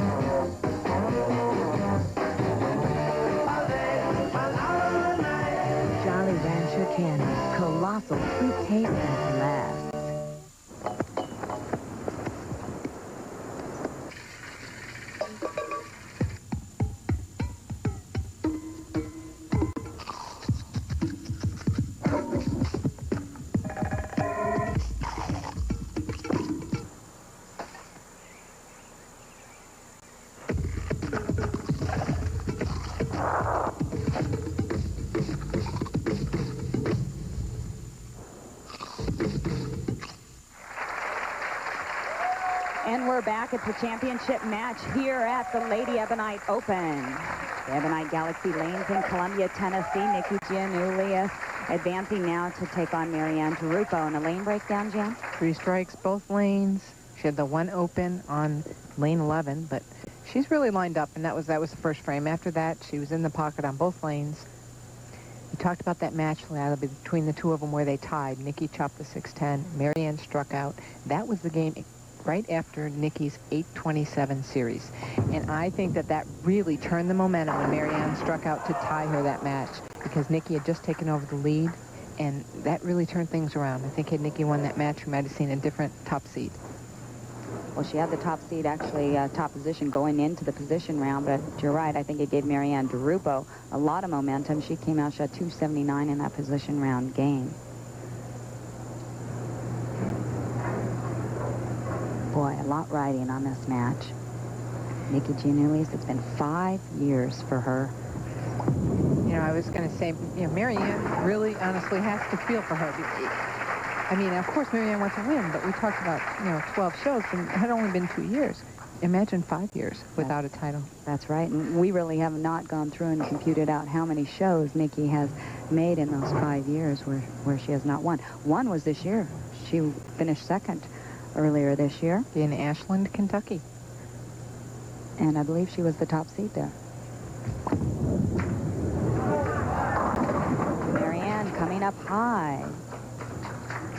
Jolly Rancher candy. Colossal sweet taste that lasts. And we're back at the championship match here at the Lady Ebonite Open. The Ebonite Galaxy Lanes in Columbia, Tennessee. Nikki Giannoulias advancing now to take on Marianne DeRupo. And a lane breakdown, Jan? 3 strikes, both lanes. She had the one open on lane 11, but she's really lined up, and that was the first frame. After that, she was in the pocket on both lanes. We talked about that match between the two of them where they tied. Nikki chopped the 610. Marianne struck out. That was the game right after Nikki's 8:27 series. And I think that really turned the momentum when Marianne struck out to tie her that match, because Nikki had just taken over the lead, and that really turned things around. I think had Nikki won that match, we might have seen a different top seed. Well, she had the top seed, actually, top position going into the position round, but you're right. I think it gave Marianne DeRupo a lot of momentum. She came out, shot 279 in that position round game. Boy, a lot riding on this match. Nikki Giannoulias, it's been 5 years for her. You know, I was going to say, you know, Marianne really honestly has to feel for her. I mean, of course, Marianne wants to win, but we talked about, 12 shows, and it had only been 2 years. Imagine 5 years without a title. That's right, and we really have not gone through and computed out how many shows Nikki has made in those 5 years where she has not won. One was this year. She finished second earlier this year. In Ashland, Kentucky. And I believe she was the top seed there. Marianne coming up high.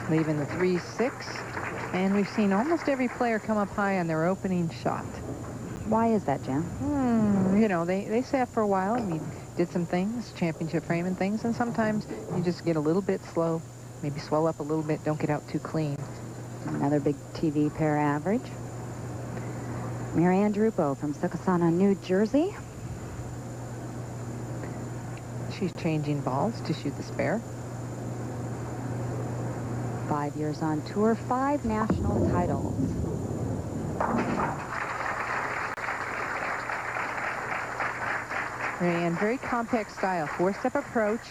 Leaving the 3-6, and we've seen almost every player come up high on their opening shot. Why is that, Jen? You know, they sat for a while, and we did some things, championship frame and things, and sometimes you just get a little bit slow, maybe swell up a little bit, don't get out too clean. Another big TV pair average. Marianne DeRupo from Succossana, New Jersey. She's changing balls to shoot the spare. 5 years on tour, 5 national titles. Marianne, very compact style, 4-step approach.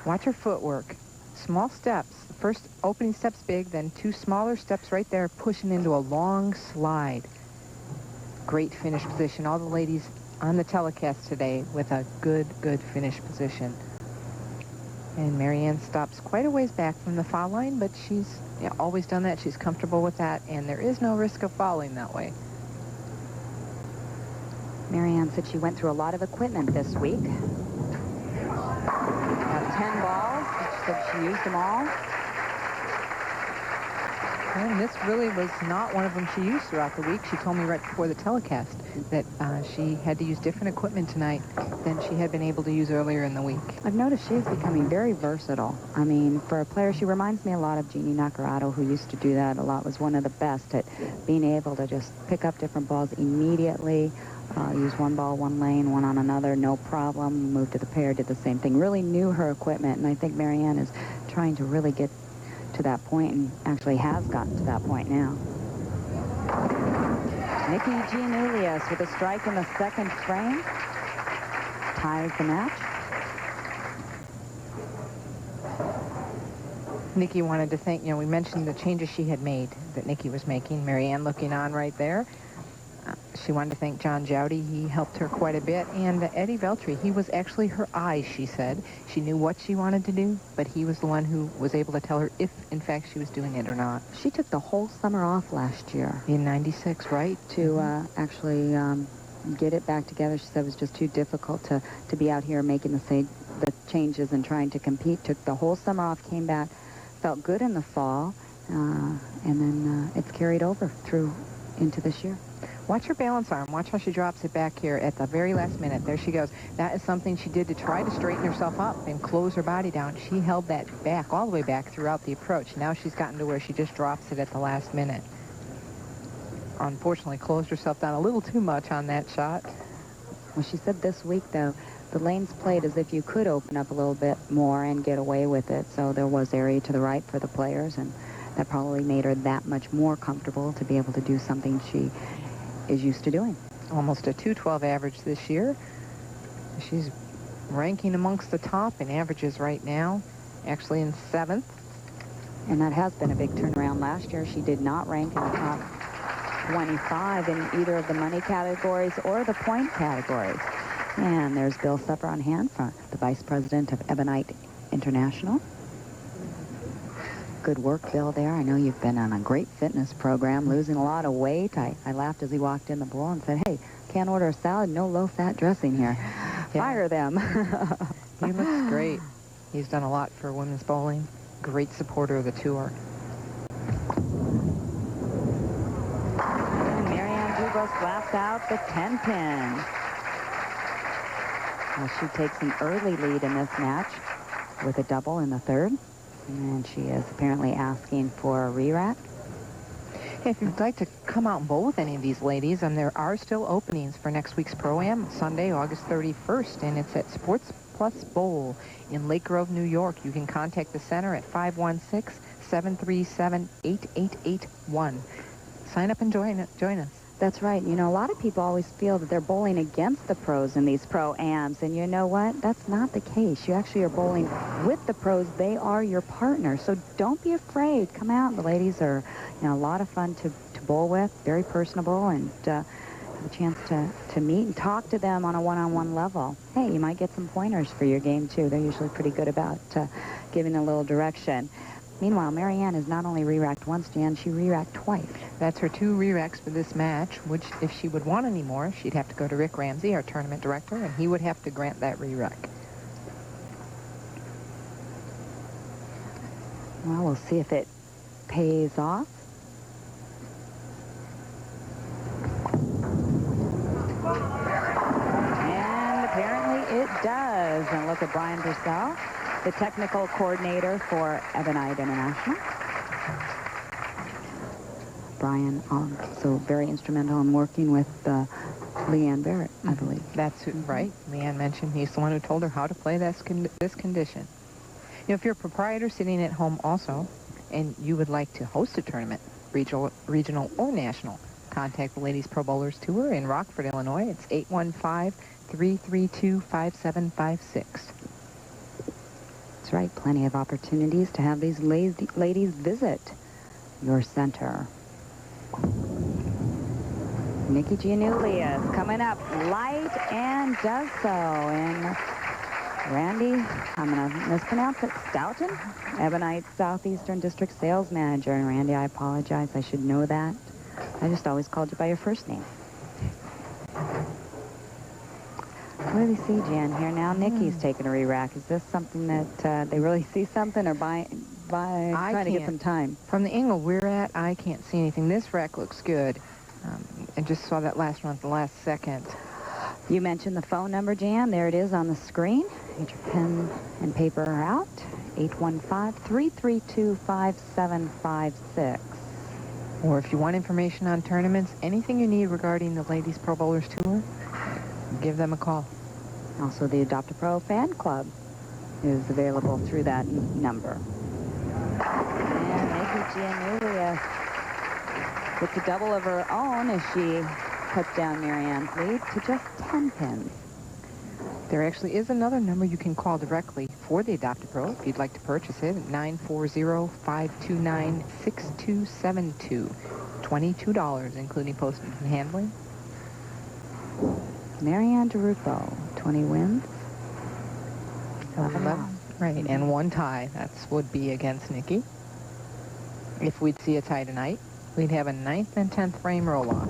Watch her footwork. Small steps. The first opening step's big, then 2 smaller steps right there, pushing into a long slide. Great finish position. All the ladies on the telecast today with a good finish position. And Marianne stops quite a ways back from the foul line, but she's always done that. She's comfortable with that, and there is no risk of falling that way. Marianne said she went through a lot of equipment this week. Got 10 balls. She said she used them all. And this really was not one of them she used throughout the week. She told me right before the telecast that she had to use different equipment tonight than she had been able to use earlier in the week. I've noticed she is becoming very versatile. I mean, for a player, she reminds me a lot of Jeannie Nacarado, who used to do that a lot, was one of the best at being able to just pick up different balls immediately, use one ball, one lane, one on another, no problem, move to the pair, did the same thing. Really knew her equipment, and I think Marianne is trying to really get to that point, and actually has gotten to that point now. Nikki Giannoulias with a strike in the second frame ties the match. Nikki wanted to thank, we mentioned the changes she had made that Nikki was making. Marianne looking on right there. She wanted to thank John Jowdy. He helped her quite a bit. And Eddie Veltri, he was actually her eyes, she said. She knew what she wanted to do, but he was the one who was able to tell her if, in fact, she was doing it or not. She took the whole summer off last year. In '96, right? To actually get it back together. She said it was just too difficult to be out here making the changes and trying to compete. Took the whole summer off, came back, felt good in the fall, and then it's carried over through into this year. Watch her balance arm. Watch how she drops it back here at the very last minute. There she goes. That is something she did to try to straighten herself up and close her body down. She held that back, all the way back throughout the approach. Now she's gotten to where she just drops it at the last minute. Unfortunately, closed herself down a little too much on that shot. Well, she said this week, though, the lanes played as if you could open up a little bit more and get away with it. So there was area to the right for the players, and that probably made her that much more comfortable to be able to do something she is used to doing. Almost a 212 average this year. She's ranking amongst the top in averages right now, actually in 7th. And that has been a big turnaround. Last year, she did not rank in the top 25 in either of the money categories or the point categories. And there's Bill Supper on hand, the vice president of Ebonite International. Good work, Bill, there. I know you've been on a great fitness program, losing a lot of weight. I laughed as he walked in the bowl and said, hey, can't order a salad, no low-fat dressing here. Yeah. Fire them. He looks great. He's done a lot for women's bowling. Great supporter of the tour. almost blasts out the 10-pin. Well, she takes an early lead in this match with a double in the third. And she is apparently asking for a re-rack. If you'd like to come out and bowl with any of these ladies, there are still openings for next week's Pro-Am, Sunday, August 31st, and it's at Sports Plus Bowl in Lake Grove, New York. You can contact the center at 516-737-8881. Sign up and join us. That's right. You know, a lot of people always feel that they're bowling against the pros in these pro-ams, and you know what? That's not the case. You actually are bowling with the pros. They are your partners, so don't be afraid. Come out. The ladies are, you know, a lot of fun to bowl with, very personable, and have a chance to meet and talk to them on a one-on-one level. Hey, you might get some pointers for your game, too. They're usually pretty good about giving a little direction. Meanwhile, Marianne has not only re-racked once, Jan, she re-racked twice. That's her 2 re-racks for this match, which if she would want any more, she'd have to go to Rick Ramsey, our tournament director, and he would have to grant that re-rack. Well, we'll see if it pays off. And apparently it does. And look at Brian Purcell, the technical coordinator for Ebonite International. Brian also very instrumental in working with Leanne Barrett, I believe. That's right. Leanne mentioned he's the one who told her how to play this condition. You know, if you're a proprietor sitting at home also, and you would like to host a tournament, regional or national, contact the Ladies Pro Bowlers Tour in Rockford, Illinois. It's 815-332-5756. That's right. Plenty of opportunities to have these ladies visit your center. Nikki Giannulli is coming up light and does so. And Randy, I'm going to mispronounce it, Stoughton, Ebonite Southeastern District Sales Manager. And Randy, I apologize. I should know that. I just always called you by your first name. What do we see, Jan, here now? Nikki's taking a re-rack. Is this something that they really see something, or trying to get some time? From the angle we're at, I can't see anything. This rack looks good. I just saw that last one at the last second. You mentioned the phone number, Jan. There it is on the screen. Get your pen and paper out. 815-332-5756. Or if you want information on tournaments, anything you need regarding the Ladies Pro Bowlers Tour, give them a call. Also, the Adopt a Pro fan club is available through that number. And Nikki Giannulli with a double of her own as she cuts down Marianne's lead to just 10 pins. There actually is another number you can call directly for the Adopt a Pro if you'd like to purchase it at 940-529-6272. $22, including postage and handling. Marianne DeRupo, 20 wins. 11. Right, and 1 tie. That would be against Nikki. If we'd see a tie tonight, we'd have a 9th and 10th frame roll-off.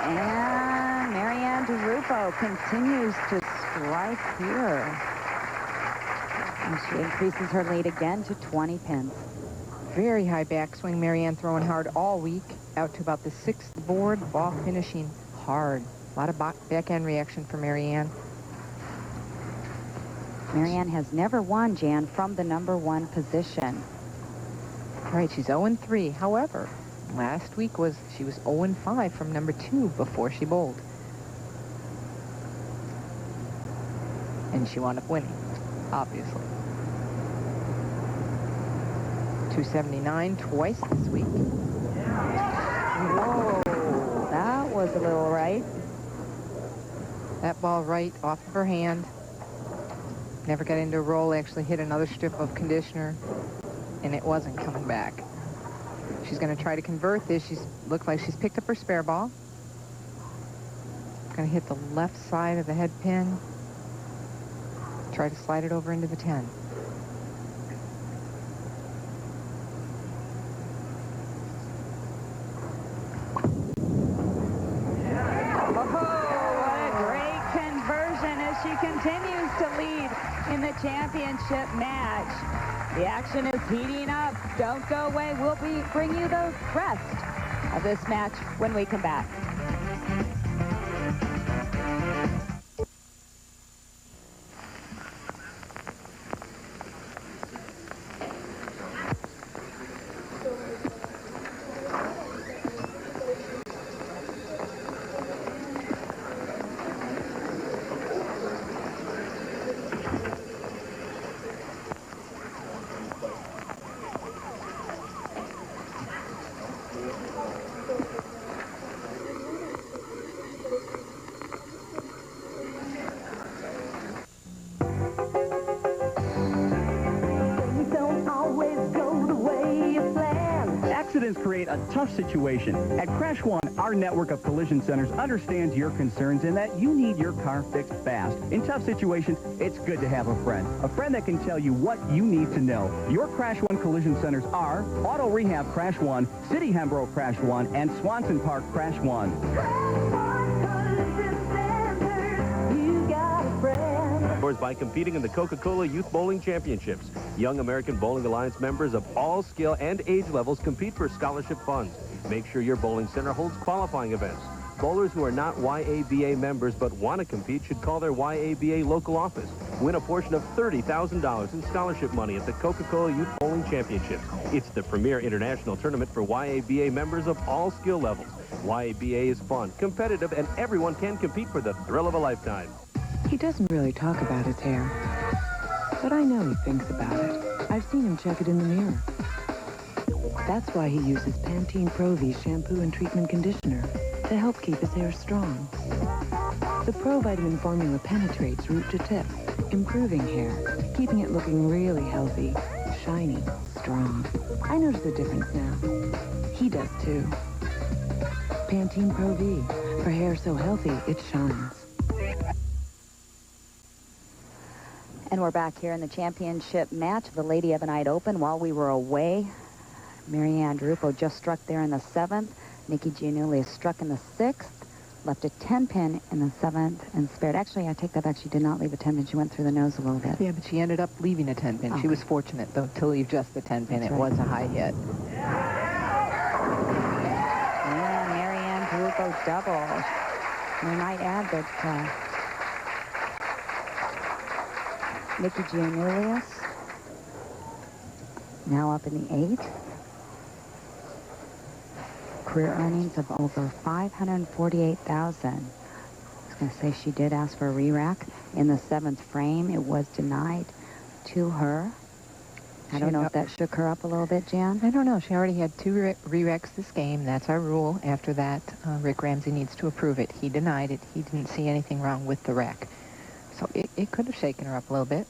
And Marianne DeRupo continues to strike here. And she increases her lead again to 20 pins. Very high backswing. Marianne throwing hard all week, out to about the 6th board, ball finishing hard. A lot of back-end reaction for Marianne. Marianne has never won, Jan, from the number 1 position. Right, she's 0-3. However, last week she was 0-5 from number 2 before she bowled. And she wound up winning, obviously. 279 twice this week. Whoa, that was a little right. That ball right off of her hand. Never got into a roll, actually hit another strip of conditioner, and it wasn't coming back. She's going to try to convert this. Looks like she's picked up her spare ball. Going to hit the left side of the head pin. Try to slide it over into the 10. She continues to lead in the championship match. The action is heating up. Don't go away. We'll bring you the rest of this match when we come back. Accidents create a tough situation. At Crash One, our network of collision centers understands your concerns and that you need your car fixed fast. In tough situations, it's good to have a friend that can tell you what you need to know. Your Crash One collision centers are Auto Rehab Crash One, City Hembrough Crash One, and Swanson Park Crash One. By competing in the Coca-Cola Youth Bowling Championships. Young American Bowling Alliance members of all skill and age levels compete for scholarship funds. Make sure your bowling center holds qualifying events. Bowlers who are not YABA members but want to compete should call their YABA local office. Win a portion of $30,000 in scholarship money at the Coca-Cola Youth Bowling Championships. It's the premier international tournament for YABA members of all skill levels. YABA is fun, competitive, and everyone can compete for the thrill of a lifetime. He doesn't really talk about his hair, but I know he thinks about it. I've seen him check it in the mirror. That's why he uses Pantene Pro-V shampoo and treatment conditioner to help keep his hair strong. The Pro-Vitamin formula penetrates root to tip, improving hair, keeping it looking really healthy, shiny, strong. I notice a difference now. He does too. Pantene Pro-V, for hair so healthy it shines. And we're back here in the championship match of the Lady Ebonite Open. While we were away, Marianne Drupo just struck there in the 7th. Nikki Giannulli struck in the 6th, left a 10-pin in the 7th, and spared. Actually, I take that back. She did not leave a 10-pin. She went through the nose a little bit. Yeah, but she ended up leaving a 10-pin. She was fortunate, though, to leave just the 10-pin. That's it was a high hit. Yeah, Marianne Drupo doubled. We might add that... Nikki Giannulli now up in the 8th. Career earnings of over $548,000. I was going to say she did ask for a re-rack in the 7th frame. It was denied to her. I don't know if that shook her up a little bit, Jan. I don't know. She already had 2 re-racks this game. That's our rule. After that, Rick Ramsey needs to approve it. He denied it. He didn't see anything wrong with the rack. So it could have shaken her up a little bit.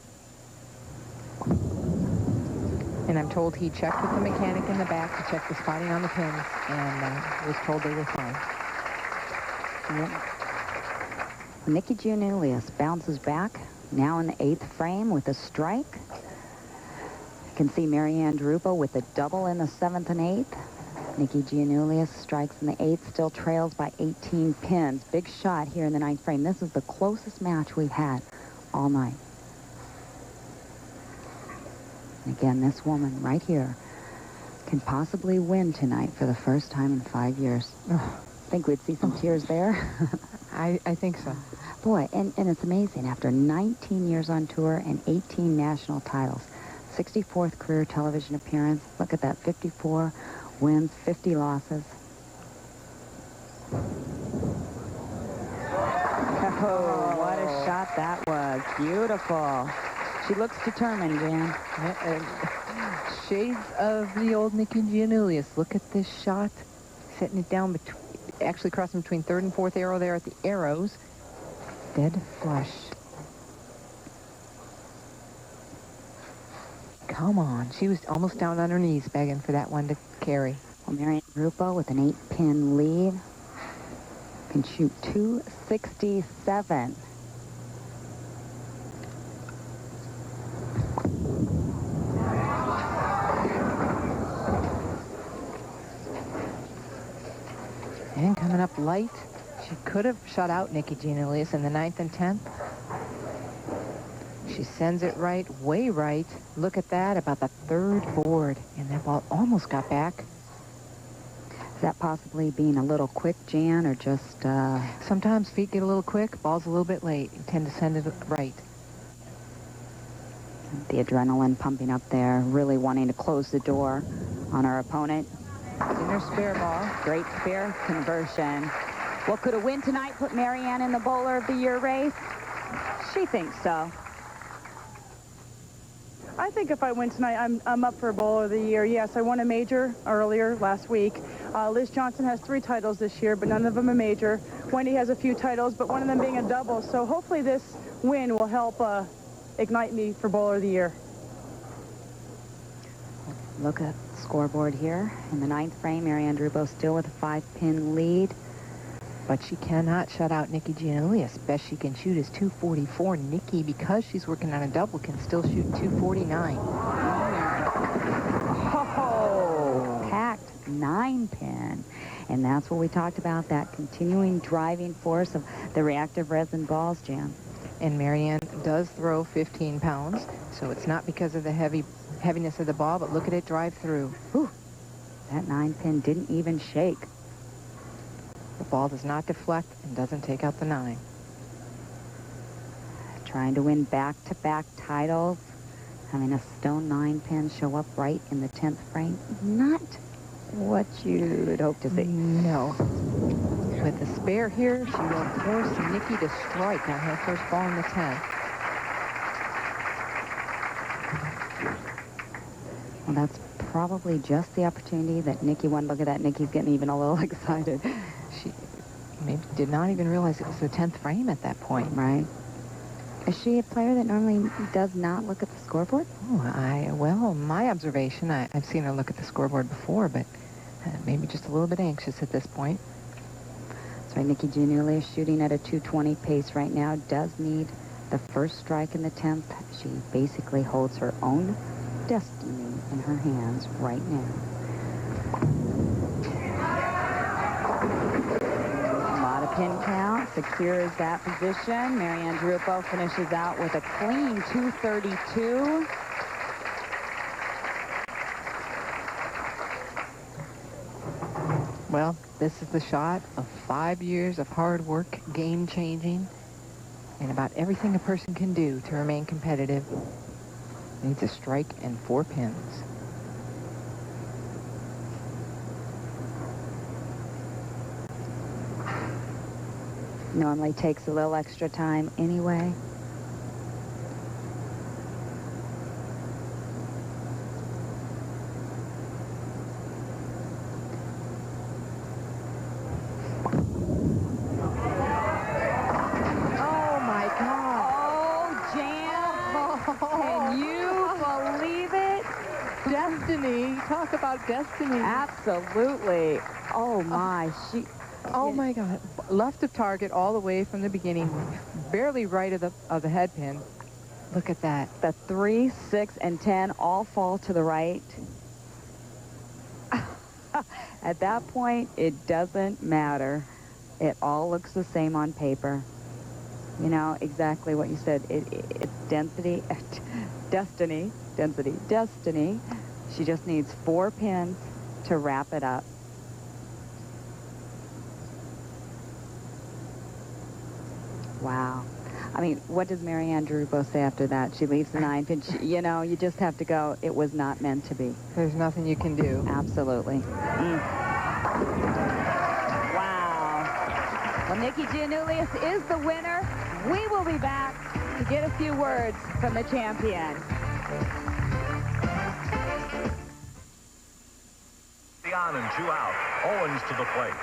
And I'm told he checked with the mechanic in the back to check the spotting on the pins and was told they were fine. Yeah. Nikki Giannulli bounces back, now in the 8th frame with a strike. You can see Marianne Drupo with a double in the 7th and 8th. Nikki Giannulli strikes in the 8th, still trails by 18 pins. Big shot here in the 9th frame. This is the closest match we've had all night. And again, this woman right here can possibly win tonight for the first time in 5 years. I think we'd see some tears there. I think so. Boy, and it's amazing. After 19 years on tour and 18 national titles, 64th career television appearance. Look at that, 54 wins, 50 losses. Oh, what a shot that was. Beautiful. She looks determined, Jan. Shades of the old Nikki Giannulli. Look at this shot. Setting it down, actually crossing between 3rd and 4th arrow there at the arrows. Dead flush. Come on. She was almost down on her knees begging for that one to carry. Well, Marianne Drupo with an 8-pin lead can shoot 267. And coming up light, she could have shut out Nikki Giannulli in the 9th and 10th. She sends it right, way right. Look at that, about the 3rd board. And that ball almost got back. that possibly being a little quick, Jan, or just... Sometimes feet get a little quick, ball's a little bit late. You tend to send it right. The adrenaline pumping up there, really wanting to close the door on our opponent. In their spare ball. Great spare conversion. Well, could a win tonight put Marianne in the Bowler of the Year race? She thinks so. I think if I win tonight, I'm up for a Bowler of the Year. Yes, I won a major earlier last week. Liz Johnson has 3 titles this year, but none of them a major. Wendy has a few titles, but one of them being a double. So hopefully this win will help ignite me for Bowler of the Year. Look at the scoreboard here. In the 9th frame, Marianne Drubo still with a 5-pin lead. But she cannot shut out Nikki Giannullius. Best she can shoot is 244. Nikki, because she's working on a double, can still shoot 249. Oh, packed 9-pin. And that's what we talked about, that continuing driving force of the reactive resin balls, Jan. And Marianne does throw 15 pounds, so it's not because of the heaviness of the ball, but look at it drive through. Whew. That 9-pin didn't even shake. The ball does not deflect and doesn't take out the 9. Trying to win back-to-back titles. Having a stone 9-pin show up right in the 10th frame. Not what you'd hope to see. No. With the spare here, she will force Nikki to strike on her first ball in the 10th. Well, that's probably just the opportunity that Nikki won. Look at that. Nikki's getting even a little excited. She maybe did not even realize it was the 10th frame at that point. Right. Is she a player that normally does not look at the scoreboard? Oh, well, my observation, I've seen her look at the scoreboard before, but maybe just a little bit anxious at this point. That's right. Nikki Giannullius shooting at a 220 pace right now. Does need the first strike in the 10th. She basically holds her own destiny in her hands right now. A lot of pin count, secures that position. Marianne Drupo finishes out with a clean 232. Well, this is the shot of 5 years of hard work, game-changing, and about everything a person can do to remain competitive. Needs a strike and 4 pins. Normally takes a little extra time anyway. Oh, my God. Oh, Jan. Can you believe it? Destiny. Talk about destiny. Absolutely. Oh, my. Oh, my God. Left of target all the way from the beginning. Barely right of the head pin. Look at that. The 3, 6, and 10 all fall to the right. At that point, it doesn't matter. It all looks the same on paper. You know, exactly what you said. It's density, destiny. She just needs 4 pins to wrap it up. Wow. I mean, what does Marianne Drupo say after that? She leaves the 9 pin. You know, you just have to go, it was not meant to be. There's nothing you can do. Absolutely. Wow. Well, Nikki Giannullius is the winner. We will be back to get a few words from the champion. On and 2 out. Owens to the plate.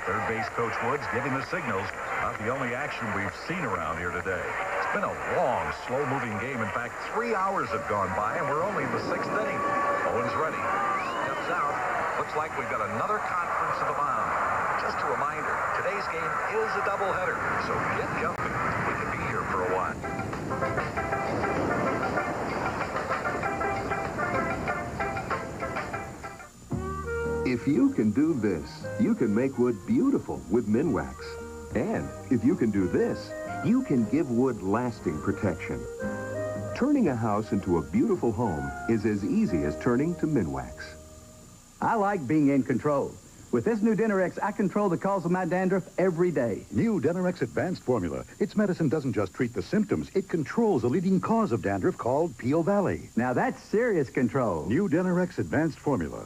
Third base coach Woods giving the signals. Not the only action we've seen around here today. It's been a long, slow-moving game. In fact, 3 hours have gone by, and we're only in the 6th inning. Owens ready. Steps out. Looks like we've got another conference to the mound. Just a reminder, today's game is a doubleheader, so get jumping. We could be here for a while. If you can do this, you can make wood beautiful with Minwax. And if you can do this, you can give wood lasting protection. Turning a house into a beautiful home is as easy as turning to Minwax. I like being in control. With this new Dinner-X, I control the cause of my dandruff every day. New Dinner-X Advanced Formula. Its medicine doesn't just treat the symptoms. It controls a leading cause of dandruff called Peel Valley. Now that's serious control. New Dinner-X Advanced Formula.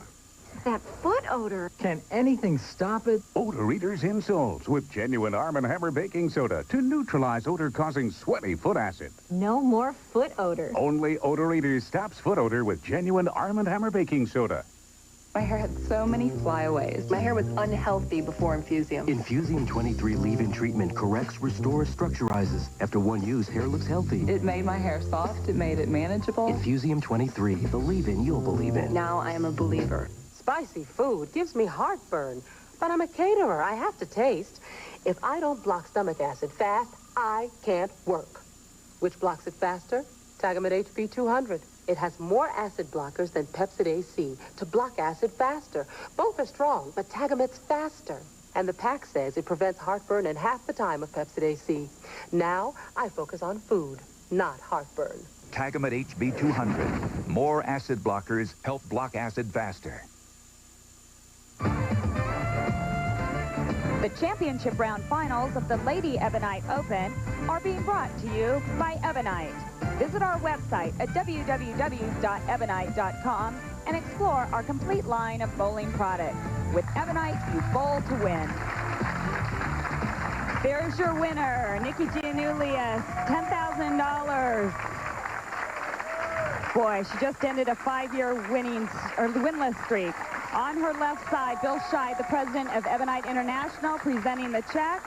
That foot odor. Can anything stop it? Odor Eaters insoles with genuine Arm & Hammer baking soda to neutralize odor-causing sweaty foot acid. No more foot odor. Only Odor Eaters stops foot odor with genuine Arm & Hammer baking soda. My hair had so many flyaways. My hair was unhealthy before Infusium. Infusium 23 leave-in treatment corrects, restores, structurizes. After one use, hair looks healthy. It made my hair soft. It made it manageable. Infusium 23, the leave-in you'll believe in. Now I am a believer. Spicy food gives me heartburn, but I'm a caterer. I have to taste. If I don't block stomach acid fast, I can't work. Which blocks it faster? Tagamet HB 200. It has more acid blockers than Pepsid AC to block acid faster. Both are strong, but Tagamet's faster. And the pack says it prevents heartburn in half the time of Pepsid AC. Now, I focus on food, not heartburn. Tagamet HB 200. More acid blockers help block acid faster. The championship round finals of the Lady Ebonite Open are being brought to you by Ebonite. Visit our website at www.ebonite.com and explore our complete line of bowling products. With Ebonite, you bowl to win. There's your winner, Nikki Giannoulias, $10,000. Boy, she just ended a 5-year winless streak. On her left side, Bill Scheid, the president of Ebonite International, presenting the check.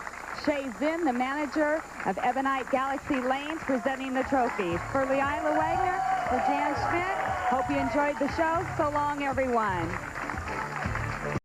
Shay Zinn, the manager of Ebonite Galaxy Lanes, presenting the trophies. For Leila Wagner, for Jan Schmidt, hope you enjoyed the show. So long, everyone.